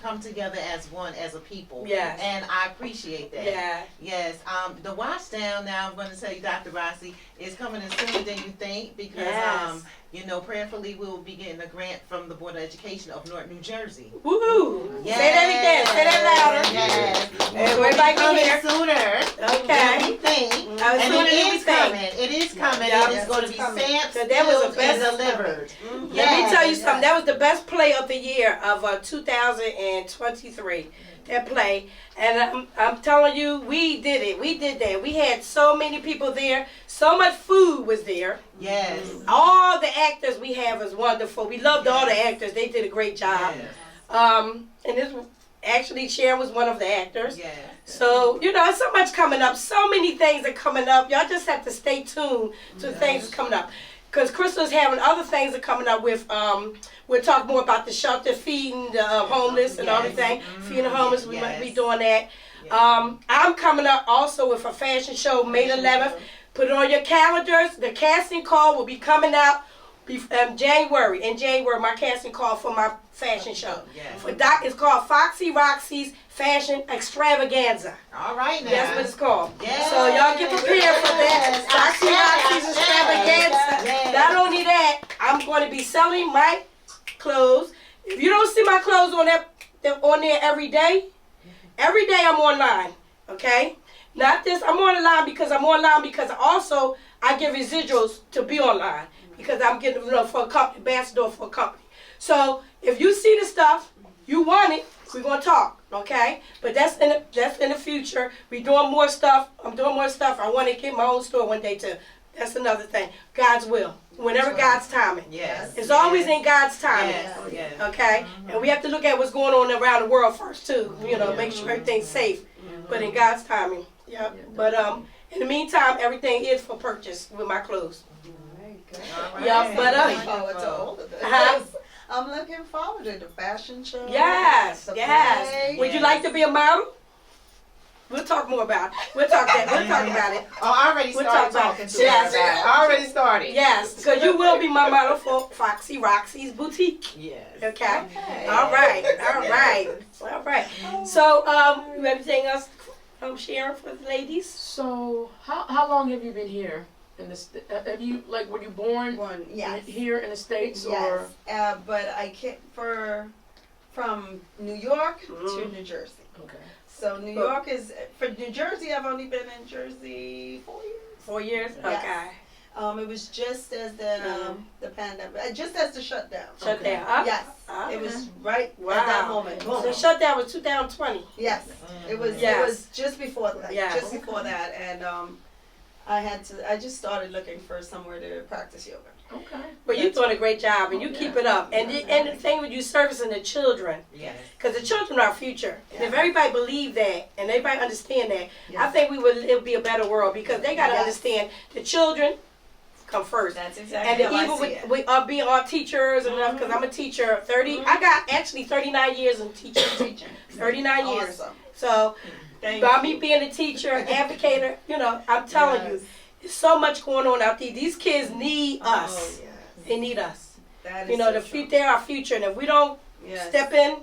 come together as one, as a people. Yes. And I appreciate that. Yeah. Yes. The Washdown, now I'm going to tell you, Dr. Rossi, It's coming in sooner than you think because, Yes. you know, prayerfully we'll be getting a grant from the Board of Education of North New Jersey. Woo! Yes. Say that again. Say that louder. Yes. Everybody can Coming hear. sooner Okay. than we think. As And soon as it we is think. coming. It is coming. Yeah. It is going to be It's coming. stamped, So that was sealed, the and best- delivered. Let me tell you Yes. something. That was the best play of the year of 2023. That play, and I'm telling you, we did it. We did that. We had so many people there. So much food was there. Yes. All the actors we have is wonderful. We loved all the actors. They did a great job. Yes. And this actually Sharon was one of the actors. Yes. So, you know, there's so much coming up. So many things are coming up. Y'all just have to stay tuned to the things that's coming up. Because Crystal's having other things that are coming up with, we'll talk more about the shelter, feeding the homeless and everything. Feeding the homeless, we might be doing that. I'm coming up also with a fashion show May 11th. Put it on your calendars. The casting call will be coming out January. In January, my casting call for my fashion show. It's called Foxy Roxy's Fashion Extravaganza. All right now. That's what it's called. Yes. So y'all get prepared for that. Foxy Roxy's Extravaganza. Yes. Not only that, I'm going to be selling my clothes. If you don't see my clothes on there every day I'm online. Okay? Not this. I'm online because also I give residuals to be online because I'm getting for a company, ambassador for a company. So if you see the stuff, you want it, we're gonna talk, okay? But that's in the future. We're doing more stuff. I'm doing more stuff. I want to get my own store one day too. That's another thing. God's will. Whenever God's timing. Yes. It's always in God's timing. Yes. Yes. Okay? And we have to look at what's going on around the world first too. You know, make sure everything's safe. But in God's timing. Yep. But in the meantime, everything is for purchase with my clothes. All right. Yeah, but I'm looking forward to all of this. Uh-huh. I'm looking forward to the fashion show. Yes, the yes. play. Would you like to be a model? We'll talk more about it. We'll talk about it. Oh, I already We'll started talk about talking it. to her Yes. about it. I already started. Yes, because you will be my model for Foxy Roxy's boutique. Yes. Okay? Okay. All right. So, you have anything else Sharon for the ladies? So, how long have you been here? In the have you were you born Yes. here in the States Yes. or? But I came from New York to Mm. New Jersey. Okay. So New York is for New Jersey. I've only been in Jersey 4 years. 4 years? Yes. Okay. It was just as the pandemic, just as the shutdown. Shut down. Huh? Yes, Okay. it was right Wow. at that moment. Boom. The shutdown was 2020. Yes, it was. Yes. It was just before that. Yes. Just before that, and I just started looking for somewhere to practice yoga. Okay. But you're doing a great job, and you keep it up. And the thing with you servicing the children, Yes. because the children are our future. And if everybody believe that, and everybody understand that, I Yes. think it would be a better world, because they got to Yes. understand the children come first. That's And exactly how I even see with it. being our teachers and stuff, because I'm a teacher, 30, I got actually 39 years in teaching. 39 years. Awesome. So, Thank by you. me being a teacher, advocator, I'm telling you, Yes. there's so much going on out there. These kids need us. Oh, yes. They need us. That is The true. they're our future, and if we don't Yes. step in,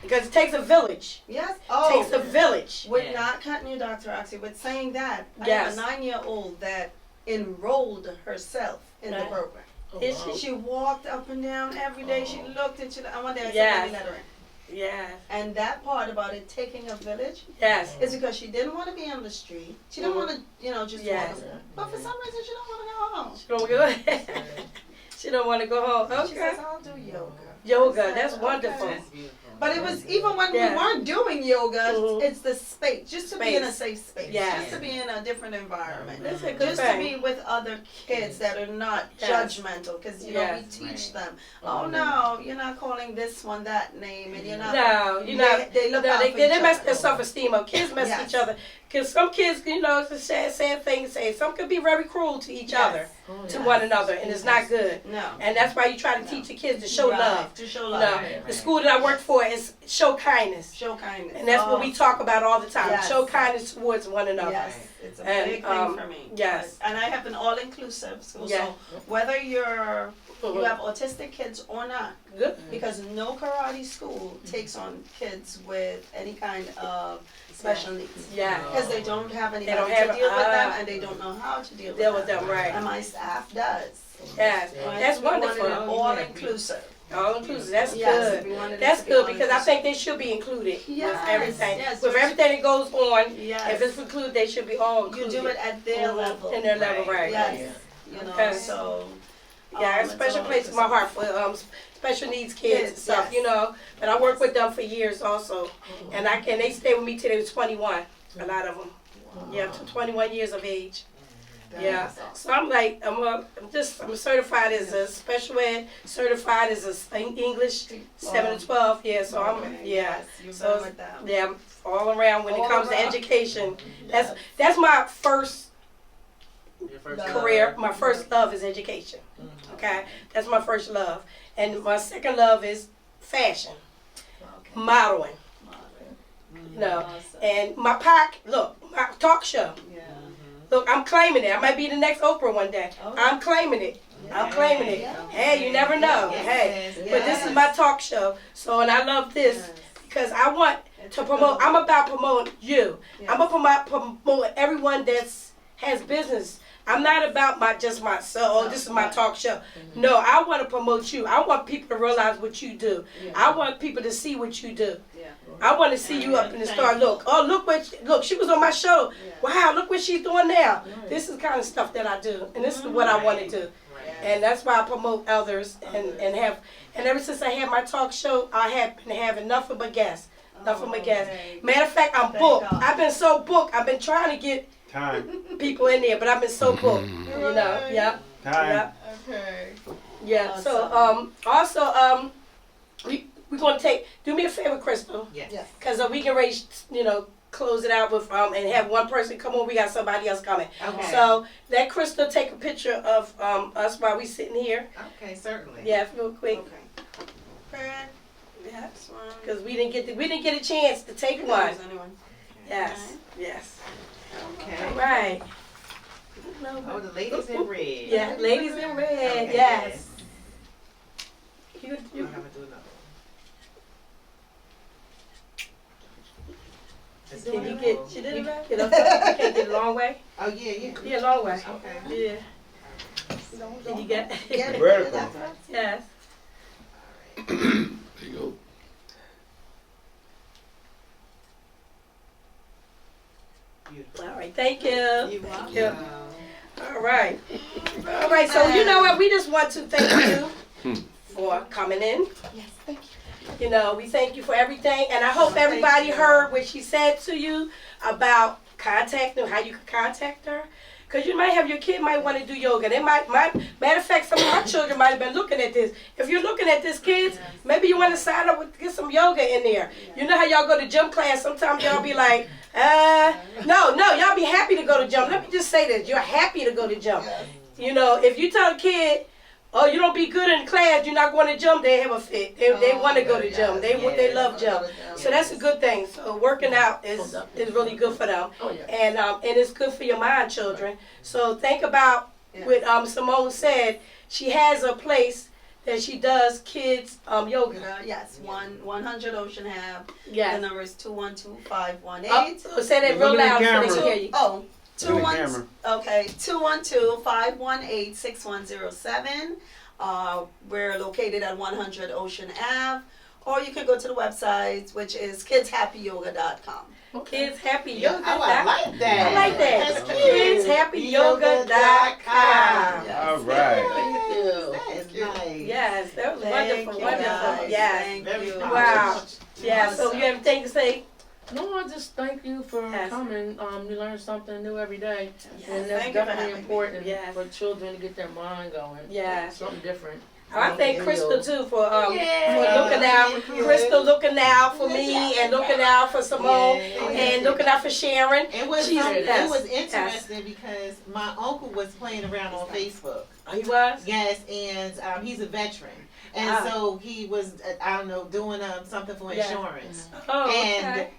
because it takes a village. Yes. It Oh. takes a village. With Yeah. not cutting you, Dr. Oxy, with saying that, I Yes. have a 9-year-old that enrolled herself in the Right. program. Is she? She walked up and down every day. She looked and and one day I said, Yes. let me let her in. Yes. And that part about it taking a village Yes. is because she didn't want to be on the street. She didn't want to, just Yes. walk around. But for some reason, she don't want to go home. She don't go. She don't want to go home. She Okay. says, I'll do yoga. Yoga. I said, That's okay. wonderful. That's beautiful. But it was even when Yes. we weren't doing yoga, Mhm. it's the space, just to be in a Space. safe space, Yes. just to be in a different environment. That's a good Just to thing. be with other kids that are not Yes. judgmental, because Yes. we teach Right. them. Oh no, you're not calling this one that name, and you're not. No, you're not. They look No, out they for each mess other. their self-esteem up. Kids mess Yes. with each other. Because some kids, it's a sad thing to say. Some could be very cruel to each Yes. other, to one another, and it's not good. No. And that's why you try to teach the kids to show Right, love. To show No, love. the school that I work for is show kindness. Show kindness. And that's what we talk about all the time. Yes. Show kindness towards one another. Yes, it's a And, big thing for me. yes. And I have an all-inclusive school, Yeah. so whether you're you have autistic kids or not. Good. Because no karate school takes on kids with any kind of special needs. Yeah. Because they don't have anybody don't to have- deal with them, and they don't know how to deal with them. right. And my staff does. Yes. Right? That's We wanted wonderful. it all inclusive. All inclusive. That's Yes, good. we wanted it That's to be good all because I inclusive. think they should be included Yes, with everything. yes, with just- everything that goes on, Yes. if it's included, they should be all You included. do it at their Mhm. level. In their level, right. Yes. You know, Okay. so. Yeah, it's a it's special all place in my inclusive. heart for special needs kids and Kids, stuff, yes. you know. But I worked with them for years also, and they stayed with me till they was 21. A lot of them, yeah, to 21 years of age. Yeah, so I'm like, I'm certified as a special ed, certified as a English 7 to 12. Yeah, so Okay, yeah. yes, you've So been with them. yeah, I'm all around when it All comes around. to education. That's my first Your first career. My first love is education. Okay, that's my first love, and my second love is fashion, modeling. You know, Awesome. and my my talk show. Yeah. Look, I'm claiming it. I might be the next Oprah one day. I'm claiming it. I'm claiming it. Hey, you never know. Hey, but this is my talk show. So, and I love this because I want to promote. I'm about promoting you. I'm about promoting everyone has business. I'm not about just myself. Oh, this is my talk show. No, I want to promote you. I want people to realize what you do. I want people to see what you do. I want to see you up in the star. Look, look, she was on my show. Wow, look what she's doing now. This is the kind of stuff that I do, and this is what I want to do. And that's why I promote others and ever since I had my talk show, I have been having nothing but guests. Nothing but guests. Matter of fact, I'm booked. I've been so booked. I've been trying to get people in there, but I've been so booked. You know, yeah. Yeah. Okay. Yeah. So also we're gonna do me a favor, Crystal, Yes. because we can close it out with and have one person come on. We got somebody else coming. Okay. So let Crystal take a picture of us while we sitting here. Okay, certainly. Yeah, real quick. Fred, Yeah. this one. Because we didn't get a chance to take one. Anyone? Yes. Yes. Okay. All right. Oh, the ladies in red. Yeah, ladies in red. Okay, Yes. I'm gonna do another one. Can you get up? You can't get a long way? Oh, yeah. Yeah, long way. Okay. Yeah. Can you get? Vertical. Yes. There you go. Beautiful. All right. Thank you. You Thank you. All right. All right. So you know what? We just want to thank you for coming in. Yes, thank you. You know, we thank you for everything, and I hope everybody heard what she said to you about contacting, how you can contact her. Because you might have your kid might want to do yoga. They might, matter of fact, some of my children might have been looking at this. If you're looking at this, kids, maybe you want to sign up get some yoga in there. You know how y'all go to gym class? Sometimes y'all be like, no, y'all be happy to go to gym. Let me just say this: you're happy to go to gym. You know, if you tell a kid, oh, you don't be good in class, you're not going to gym, they have a fit. They want to go to gym. They love gym. So that's a good thing. So working out is really good for them. Oh, yeah. And it's good for your mind, children. So think about what Simone said. She has a place that she does kids yoga. Yes, 100 Ocean Ave. Yes. The number is 212-518. So say that real loud so they can hear you. Oh, Look at the camera. 212-518-6107. We're located at 100 Ocean Ave. Or you can go to the website, which is kidshappyyoga.com. Kids Happy Yoga. Oh, I like that. I like that. That's cute. KidsHappyYoga.com. All right. Thank you. That is nice. Yes, that was Thank wonderful. you, Wonderful. guys. Yes. Thank Very you. Wow. Yeah. So you have anything to say? No, I just thank you for Yes. coming. You learn something new every day, Yes. and that's Thank you for definitely having me. important Yes. for children to get their mind going. Yes. Something different. I thank Crystal too for Yeah. looking out. Thank you. Crystal looking out for me and looking out for Simone and looking out for Sharon. It was She's- it yes, was interesting because my uncle was playing around on Facebook. He was. Yes, and he's a veteran, and Ah. so he was I don't know doing something for Yeah. insurance, Oh, and okay.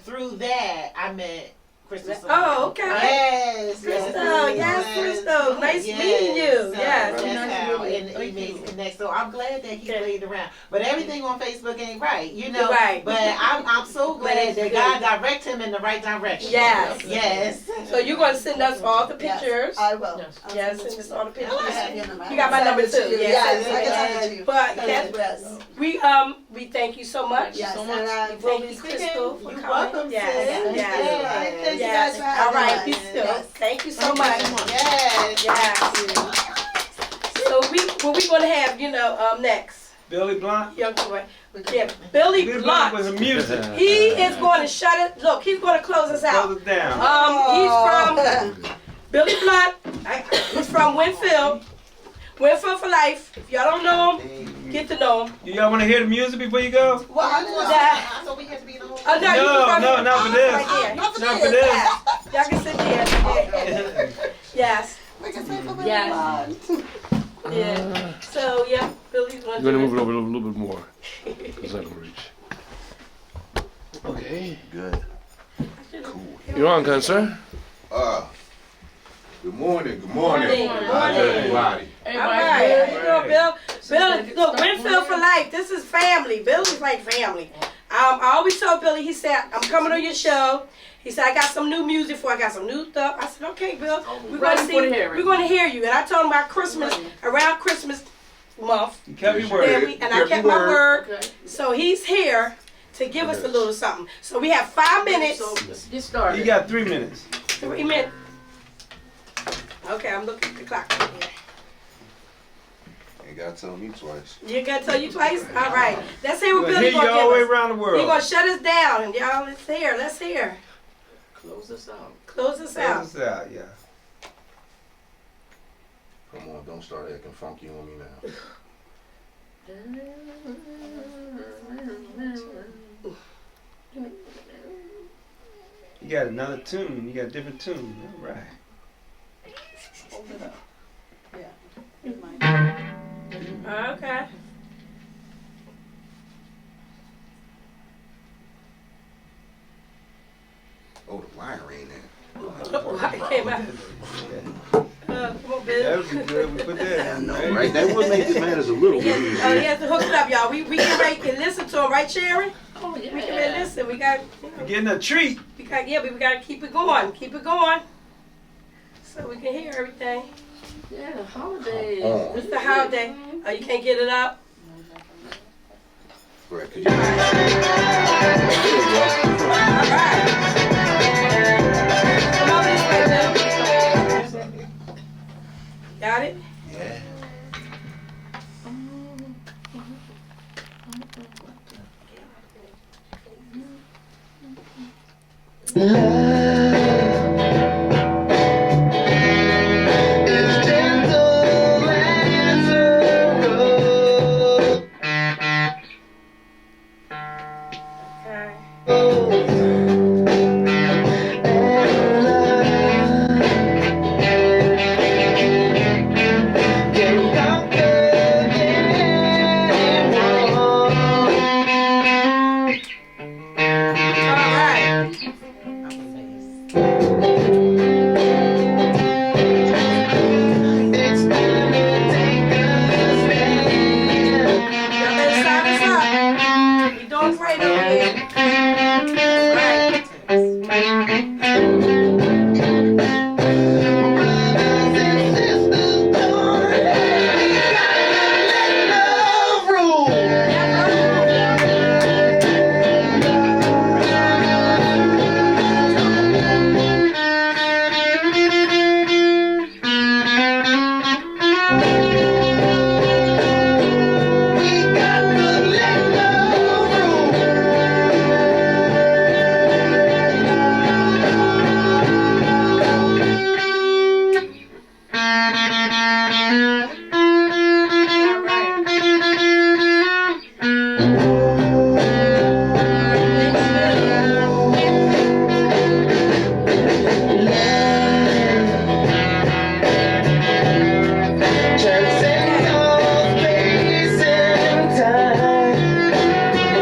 through that I met Crystal. Oh, okay. Yes, Crystal, yes, Crystal. Nice meeting you. So Yes. that's Nice how, meeting you. and Thank remix next. So I'm glad that he played around. But everything on Facebook ain't right, you know. Right. But I'm so glad that God direct him in the right direction. Yes. Yes. So you're going to send us all the pictures. I will. Yes, send us all the pictures. I have your number. You got my number too. Yes, I can send it to you. But Yes. we thank you so much. Yes, so and much. I will Thank be you, speaking. Crystal, for You're coming. welcome, Yes, sis. yes. Thank you Yes. guys for having All right, me. be still. Yes. Thank you so much. Yes. Yes. So what we gonna have, next? Billy Blount. Young boy. Yeah, Billy Billy Blount. with the music. He is going to shut it. Look, he's going to close us out. Close it down. He's from Billy Blount. He's from Winfield. Winfield for life. If y'all don't know him, get to know him. Do y'all want to hear the music before you go? Well, I thought we had to be in the whole. Oh, no, you No, can no, come not for this. right there. Not for Not for this. Y'all can sit there. Yes. We can say for Yes. Yeah. So, yeah, Billy's going I'm gonna move it over a little bit more, because I don't reach. Okay. Good. Cool. You're on, kind sir. Good morning. Good morning. morning. Good How's morning. everybody? All right. How you doing, Bill? Bill, look, Winfield for life. This is family. Billy's like family. I always told Billy, he said, I'm coming on your show. He said, I got some new music for, I got some new stuff. I said, okay, Bill, we're going to see, we're going to hear you. And I told him about Christmas, around Christmas month. You kept your And, word. I kept my word. Okay. So he's here to give us a little something. So we have 5 minutes. So let's get started. You got 3 minutes. 3 minutes. Okay, I'm looking at the clock. Ain't gotta tell me twice. You got to tell you twice? All right. Let's hear what We'll Billy hear you going to all the way give us. around the He's world. going to shut us down. And y'all, let's hear. Let's hear. Close us out. Close us out. Close us out, yeah. Come on, don't start acting funky on me now. You got another tune. You got a different tune. All right. Hold it up. Yeah. Okay. Oh, the wire ain't in. It came out. Come on, Bill. That would be good. We put that in. No, right? That would make matters a little He bit has, easier. he has to hook it up, y'all. We get ready to listen to him, right, Sharon? Oh, yeah. We get ready to listen. We got, You're getting a treat. we got to keep it going. Keep it going. So we can hear everything. Yeah, holidays. It's the holiday. Oh, you can't get it up? Right, could you? All right. Come over this way, Bill. Got it? Yeah. Okay. All right. Y'all better sign us up. We doing great over here. Right. All right.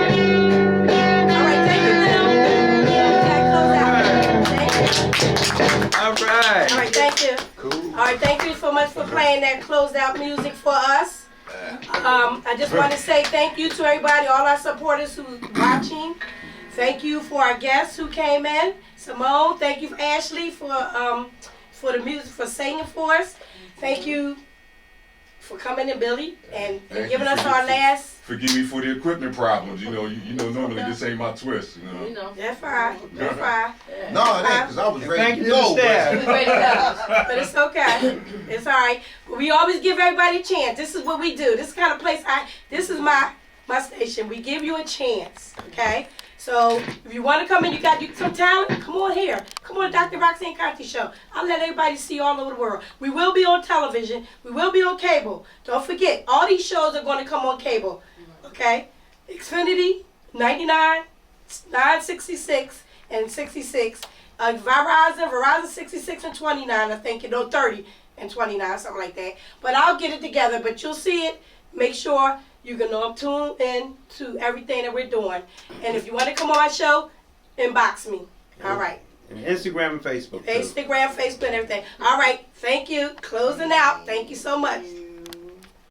All right, thank you, Bill. Okay, close out. Thank you. All right. All right, thank you. Cool. All right, thank you so much for playing that closed out music for us. I just want to say thank you to everybody, all our supporters who's watching. Thank you for our guests who came in. Simone, thank you, Ashley, for the music, for singing for us. Thank you for coming in, Billy, and giving us our last. Forgive me for the equipment problems. You know, normally this ain't my twist. You know. That's fine. That's fine. No, it ain't, because I was ready Thank to you to go. the staff. But it's okay. It's all right. We always give everybody a chance. This is what we do. This kind of place. This is my station. We give you a chance. Okay. So if you want to come in, you got some talent. Come on here. Come on, Dr. Roxanne Contee show. I'll let everybody see all over the world. We will be on television. We will be on cable. Don't forget, all these shows are going to come on cable. Okay. Xfinity 99, 966, and 66. Verizon 66 and 29. I think 30 and 29, something like that. But I'll get it together. But you'll see it. Make sure you can tune in to everything that we're doing. And if you want to come on my show, inbox me. All right. And Instagram and Facebook. Instagram, Facebook, and everything. All right. Thank you. Closing out. Thank you so much.